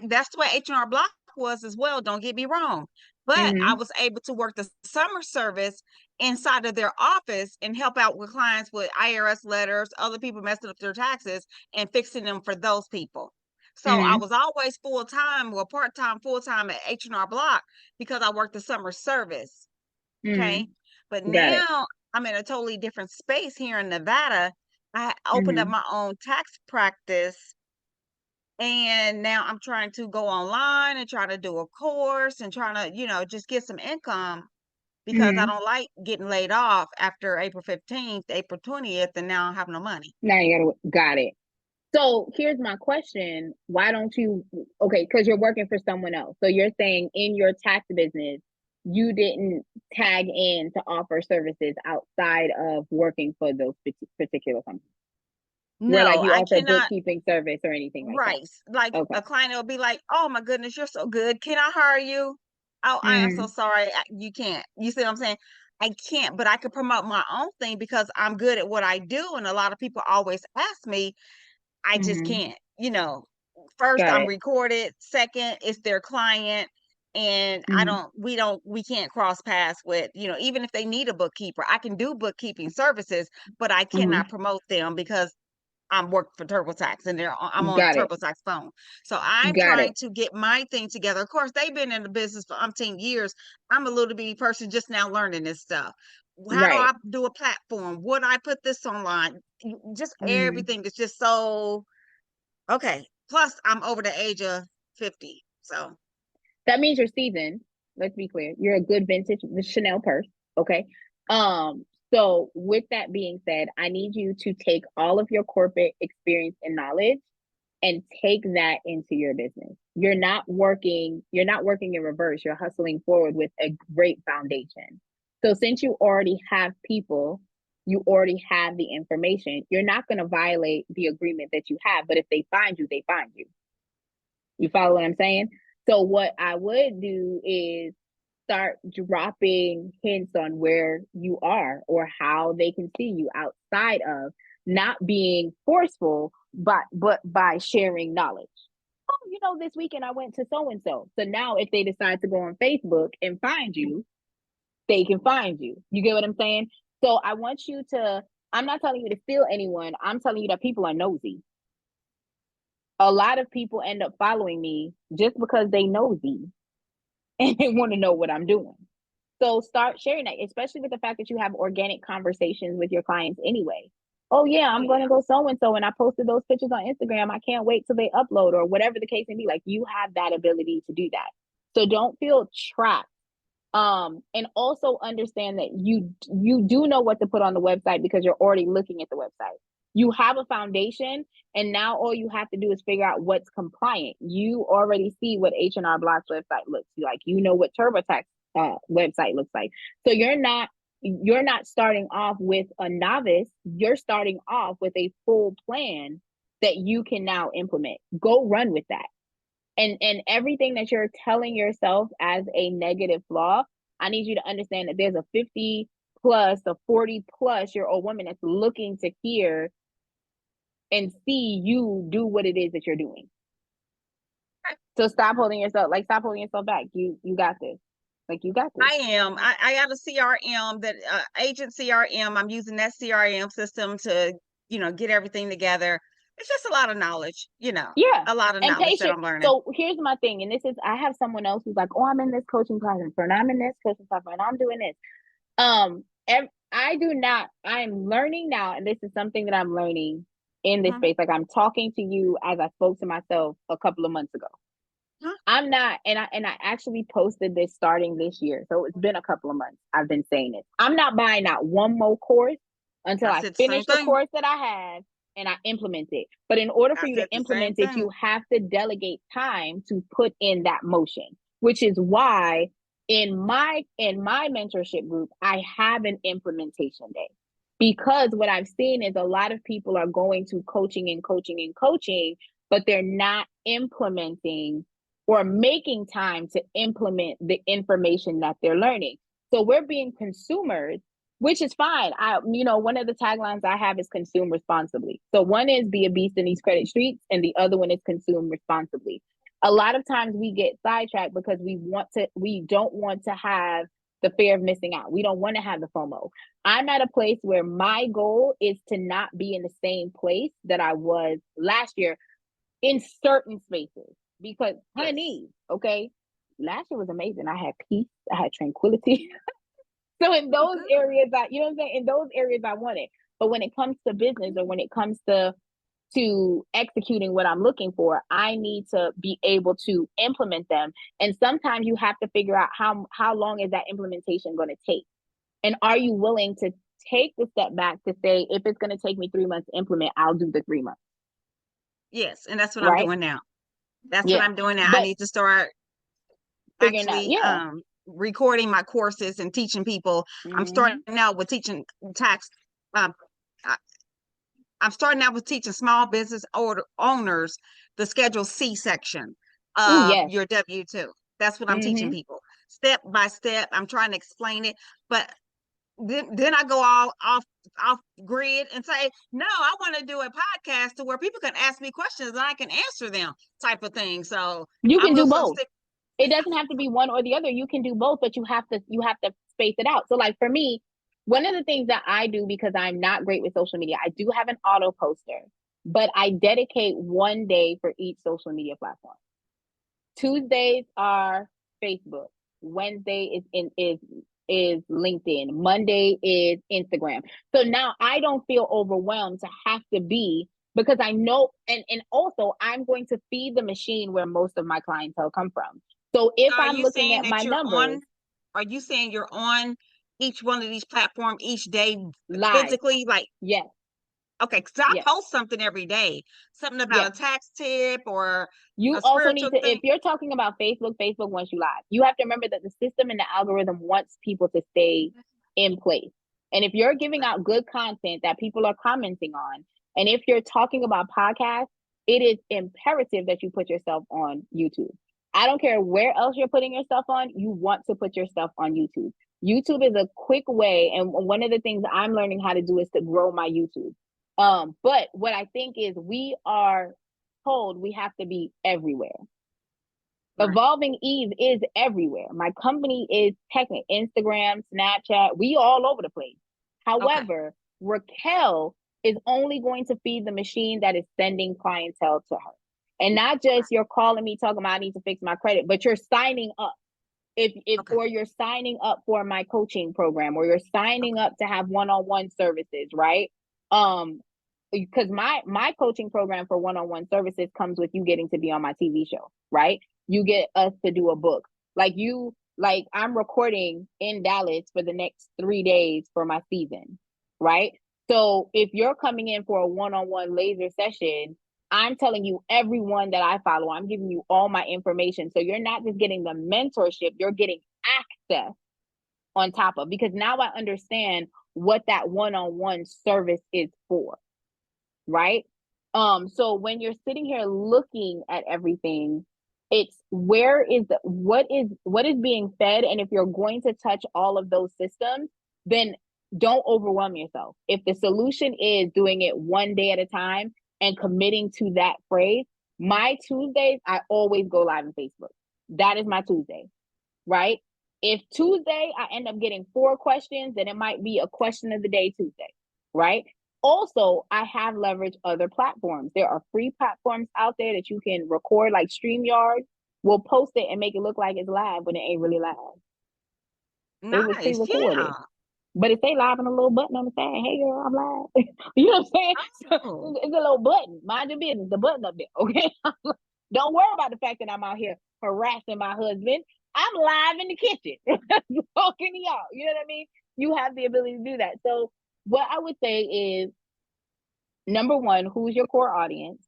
H&R Block was as well. Don't get me wrong. But I was able to work the summer service inside of their office and help out with clients with IRS letters, other people messing up their taxes and fixing them for those people. So I was always full-time or part-time, full-time at H&R Block because I worked the summer service. Okay. But now I'm in a totally different space here in Nevada. I opened up my own tax practice, and now I'm trying to go online and try to do a course and trying to, just get some income because I don't like getting laid off after April 15th, April 20th, and now I have no money. Now you got it. So here's my question. Why don't you, because you're working for someone else. So you're saying in your tax business, you didn't tag in to offer services outside of working for those particular companies. Where like No, you I offer cannot. bookkeeping service or anything like that. Right. Like Okay. a client will be like, "Oh my goodness, you're so good. Can I hire you?" Oh, I am so Mm, sorry. You can't. You see what I'm saying? I can't, but I could promote my own thing because I'm good at what I do. And a lot of people always ask me, I just mm-hmm. can't. First, Got I'm it. recorded. Second, it's their client. And Mm, we can't cross paths with, even if they need a bookkeeper, I can do bookkeeping services, but I cannot mm-hmm. promote them because I'm working for TurboTax and I'm on Got it. TurboTax phone. So I'm Got trying it. to get my thing together. Of course, they've been in the business for umpteen years. I'm a little bitty person just now learning this stuff. How do Right. I do a platform? Would I put this online? Just Mm. everything is just so okay. Plus, I'm over the age of 50. So That means you're seasoned. Let's be clear. You're a good vintage the Chanel purse. Okay. Um, so with that being said, I need you to take all of your corporate experience and knowledge and take that into your business. You're not working in reverse. You're hustling forward with a great foundation. So since you already have people, you already have the information, you're not going to violate the agreement that you have, but if they find you, they find you. You follow what I'm saying? So what I would do is start dropping hints on where you are or how they can see you outside of not being forceful, but by sharing knowledge. Oh, this weekend I went to so and so. So now if they decide to go on Facebook and find you, they can find you. You get what I'm saying? So I want you to, I'm not telling you to steal anyone. I'm telling you that people are nosy. A lot of people end up following me just because they nosy and they want to know what I'm doing. So start sharing that, especially with the fact that you have organic conversations with your clients anyway. Oh yeah, oh I'm going yeah. to go so and so, and I posted those pictures on Instagram. I can't wait till they upload or whatever the case may be. Like you have that ability to do that. So don't feel trapped. And also understand that you do know what to put on the website because you're already looking at the website. You have a foundation, and now all you have to do is figure out what's compliant. You already see what H&R Block's website looks like. You know what TurboTax website looks like. So you're not starting off with a novice. You're starting off with a full plan that you can now implement. Go run with that. And everything that you're telling yourself as a negative flaw, I need you to understand that there's a 50 plus, a 40 plus year old woman that's looking to hear and see you do what it is that you're doing. So stop holding yourself back. You got this. Like you got this. I am. I got a CRM that agent CRM. I'm using that CRM system to, get everything together. It's just a lot of knowledge, Yeah. a lot of And knowledge that patient. I'm learning. So here's my thing. And this is I have someone else who's like, oh, I'm in this coaching class and I'm in this coaching class and I'm doing this. I do not, I'm learning now, and this is something that I'm learning in this Mhm. space. Like I'm talking to you as I spoke to myself a couple of months ago. Huh? I'm not, and I actually posted this starting this year. So it's been a couple of months. I've been saying this. I'm not buying not one more course until I I said the finish same the thing. course that I have and I implement it. But in order for I you to said the same implement it, thing. you have to delegate time to put in that motion, which is why in my mentorship group, I have an implementation day. Because what I've seen is a lot of people are going to coaching and coaching and coaching, but they're not implementing or making time to implement the information that they're learning. So we're being consumers, which is fine. One of the taglines I have is consume responsibly. So one is be a beast in these credit streets, and the other one is consume responsibly. A lot of times we get sidetracked because we don't want to have the fear of missing out. We don't want to have the FOMO. I'm at a place where my goal is to not be in the same place that I was last year in certain spaces because Yes. honey, okay, last year was amazing. I had peace, I had tranquility. So in Oh, those good. areas, you know what I'm saying? In those areas I want it. But when it comes to business or when it comes to executing what I'm looking for, I need to be able to implement them. And sometimes you have to figure out how long is that implementation going to take? And are you willing to take the step back to say, if it's going to take me 3 months to implement, I'll do the 3 months, Yes, and that's what I'm right? doing now. That's what Yeah. I'm doing now. I But need to start figuring out, actually yeah. recording my courses and teaching people. I'm Mm-hmm. starting out with teaching tax. Um, I'm starting out with teaching small business owners the Schedule C section Oh, of yes. your W-2. That's what I'm teaching Mm-hmm. people, step by step. I'm trying to explain it, but then I go all off grid and say, no, I want to do a podcast to where people can ask me questions and I can answer them, type of thing. So You I'm can do just gonna both. stick. It doesn't have to be one or the other. You can do both, but you have to space it out. So like for me, one of the things that I do, because I'm not great with social media, I do have an auto poster, but I dedicate one day for each social media platform. Tuesdays are Facebook. Wednesday is LinkedIn. Monday is Instagram. So now I don't feel overwhelmed to have to be, because I know, and also I'm going to feed the machine where most of my clientele come from. So if So I'm looking at my numbers, are you saying you're on each one of these platforms each day live, physically? Like, yes, okay, because I yes, post something every day, something about yes. a tax tip or You a also need spiritual to, if thing. you're talking about Facebook wants you live. You have to remember that the system and the algorithm wants people to stay in place. And if you're giving out good content that people are commenting on, and if you're talking about podcasts, it is imperative that you put yourself on YouTube. I don't care where else you're putting yourself on, you want to put your stuff on YouTube. YouTube is a quick way, and one of the things I'm learning how to do is to grow my YouTube. But what I think is we are told we have to be everywhere. Right. Evolving Eve is everywhere. My company is technically Instagram, Snapchat, we all over the place. However, Raquel is only going to feed the machine that is sending clientele to her. And not just you're calling me talking about I need to fix my credit, but you're signing up. If Okay. or you're signing up for my coaching program, or you're signing up to have one-on-one services, right? Because my coaching program for one-on-one services comes with you getting to be on my TV show, right? You get us to do a book. Like I'm recording in Dallas for the next 3 days for my season, right? So if you're coming in for a one-on-one laser session, I'm telling you, everyone that I follow, I'm giving you all my information. So you're not just getting the mentorship, you're getting access on top of, because now I understand what that one-on-one service is for, right? So when you're sitting here looking at everything, it's what is being fed, and if you're going to touch all of those systems, then don't overwhelm yourself. If the solution is doing it one day at a time and committing to that phrase, my Tuesdays, I always go live on Facebook. That is my Tuesday, right? If Tuesday I end up getting 4 questions, then it might be a question of the day Tuesday, right? Also, I have leveraged other platforms. There are free platforms out there that you can record, like StreamYard. We'll post it and make it look like it's live when it ain't really live. It was Nice. pre-recorded. Yeah. But it say live on a little button on the side. Hey girl, I'm live. You know what I'm saying? Oh. So it's a little button. Mind your business. The button up there. Okay. Don't worry about the fact that I'm out here harassing my husband. I'm live in the kitchen talking to y'all. You know what I mean? You have the ability to do that. So what I would say is, number one, who's your core audience?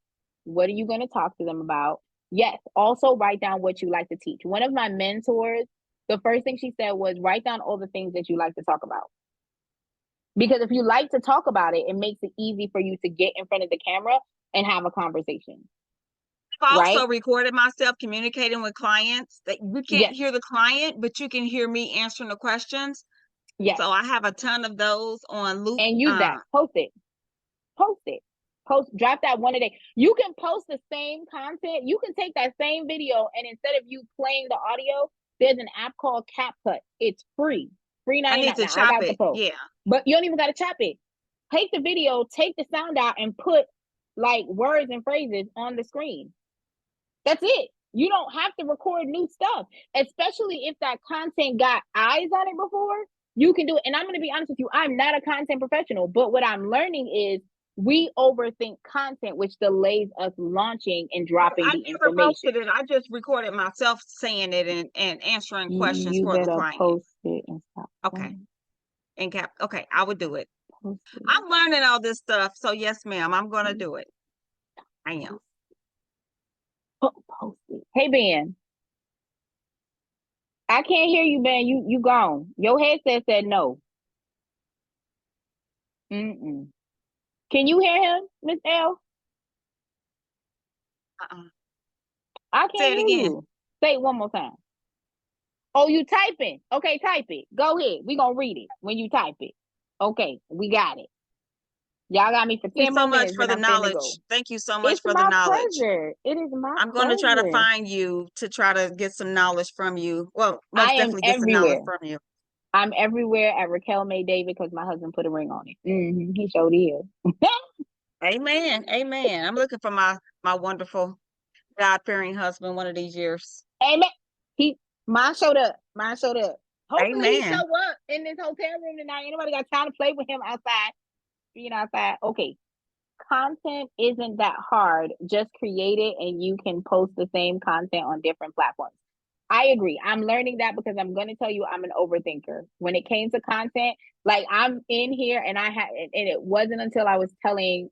What are you going to talk to them about? Yes. Also write down what you like to teach. One of my mentors, the first thing she said was write down all the things that you like to talk about. Because if you like to talk about it, it makes it easy for you to get in front of the camera and have a conversation. I've Right? also recorded myself communicating with clients that you can't Yes. hear the client, but you can hear me answering the questions. Yes. So I have a ton of those on loop. And use that. Post it. Post it. Drop that one a day. You can post the same content. You can take that same video, and instead of you playing the audio, there's an app called CapCut. It's free. Free I need 99. to Now I chop got the it. post. Yeah. But you don't even gotta chop it. Take the video, take the sound out, and put like words and phrases on the screen. That's it. You don't have to record new stuff, especially if that content got eyes on it before. You can do it. And I'm going to be honest with you, I'm not a content professional, but what I'm learning is we overthink content, which delays us launching and dropping I the never information. posted it. I just recorded myself saying it and answering questions You for the better client. post it and stop. Okay. Okay, I would do it. Post it. I'm learning all this stuff. So yes, ma'am, I'm gonna do it. I am. Post it. Hey Ben. I can't hear you, Ben. You gone. Your headset said no. Mm-mm. Can you hear him, Miss L? Uh-uh. I Say can't it hear again. you. Say it one more time. Oh, you typing? Okay, type it. Go ahead. We gonna read it when you type it. Okay, we got it. Y'all got me for Thank 10 you so more much minutes for and the I'm finna go. knowledge. Thank you so much It's for the my knowledge. pleasure. It is my I'm going to try to pleasure. find you to try to get some knowledge from you. Well, I most am definitely get some knowledge everywhere. from you. I'm everywhere at Raquel May David because my husband put a ring on it. He showed is. Amen. Amen. I'm looking for my wonderful God-fearing husband one of these years. Amen. Mine showed up. Mine showed up. Hopefully he show Amen. up in this hotel room tonight. Ain't nobody got time to play with him outside. Being outside. Okay. Content isn't that hard. Just create it and you can post the same content on different platforms. I agree. I'm learning that because I'm going to tell you I'm an overthinker. When it came to content, like I'm in here and and it wasn't until I was telling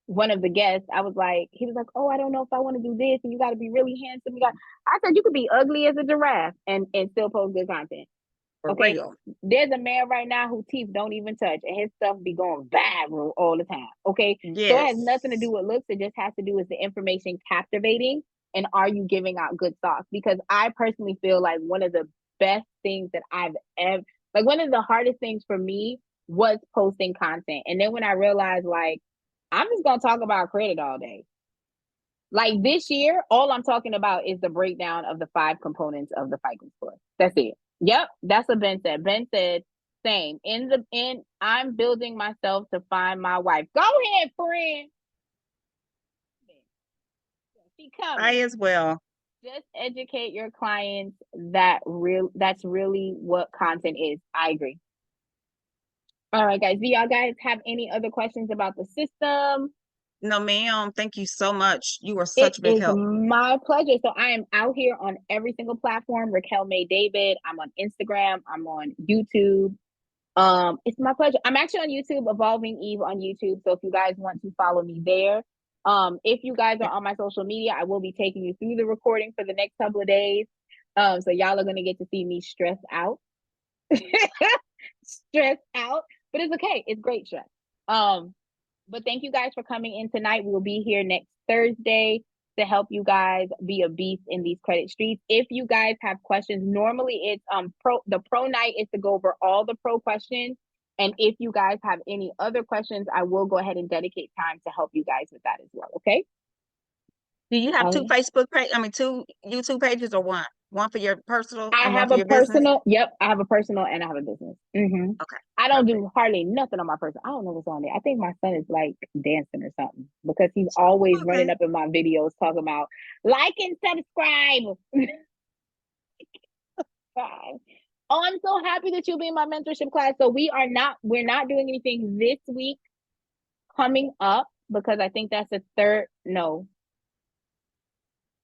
one of the guests, I was like, he was like, oh, I don't know if I want to do this and you got to be really handsome. I said you could be ugly as a giraffe and still post good content. For Okay. real. There's a man right now whose teeth don't even touch and his stuff be going viral all the time. Okay. So it has nothing to do Yes. with looks. It just has to do with the information captivating and are you giving out good thoughts? Because I personally feel like one of the best things that I've ever, like one of the hardest things for me was posting content. And then when I realized like, I'm just going to talk about credit all day. Like this year, all I'm talking about is the breakdown of the 5 components of the FICO score. That's it. Yep, that's what Ben said. Ben said, same. I'm building myself to find my wife. Go ahead, friend. She I coming. as well. Just educate your clients that's really what content is. I agree. All right, guys. Do y'all guys have any other questions about the system? No, ma'am. Thank you so much. You are It such a big is help. my pleasure. So I am out here on every single platform. Raquel May David. I'm on Instagram. I'm on YouTube. It's my pleasure. I'm actually on YouTube, Evolving Eve on YouTube. So if you guys want to follow me there, if you guys are on my social media, I will be taking you through the recording for the next couple of days. So y'all are gonna get to see me stressed out, stressed out, but it's okay. It's great stress. But thank you guys for coming in tonight. We will be here next Thursday to help you guys be a beast in these credit streets. If you guys have questions, normally it's the pro night is to go over all the pro questions. And if you guys have any other questions, I will go ahead and dedicate time to help you guys with that as well. Okay. Do you have 2 Okay. Facebook page? I mean, 2 YouTube pages or one? One for your personal I and one have for a your business? personal. Yep, I have a personal and I have a business. Okay. I don't Perfect. do hardly nothing on my personal. I don't know what's on there. I think my son is like dancing or something because he's always running Okay. up in my videos talking about like and subscribe. Oh, I'm so happy that you'll be in my mentorship class. So we're not doing anything this week coming up because I think that's the third. No,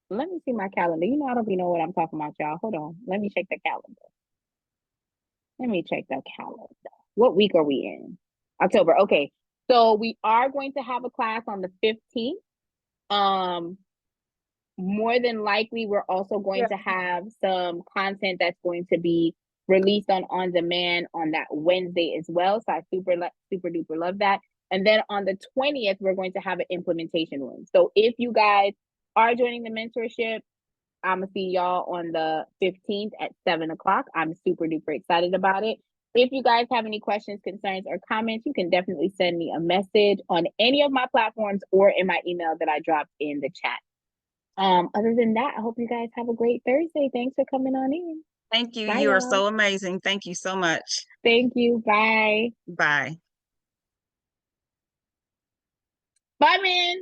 let me see my calendar. You know, I don't even know what I'm talking about, y'all. Hold on. Let me check the calendar. Let me check the calendar. What week are we in? October. Okay. So we are going to have a class on the 15th. More than likely, we're also going to have some content that's going to be released on demand on that Wednesday as well. So I super duper love that. And then on the 20th, we're going to have an implementation room. So if you guys are joining the mentorship, I'm gonna see y'all on the 15th at 7 o'clock. I'm super duper excited about it. If you guys have any questions, concerns, or comments, you can definitely send me a message on any of my platforms or in my email that I dropped in the chat. Other than that, I hope you guys have a great Thursday. Thanks for coming on in. Thank you. Bye, You are y'all. so amazing. Thank you so much. Thank you. Bye. Bye. Bye, man.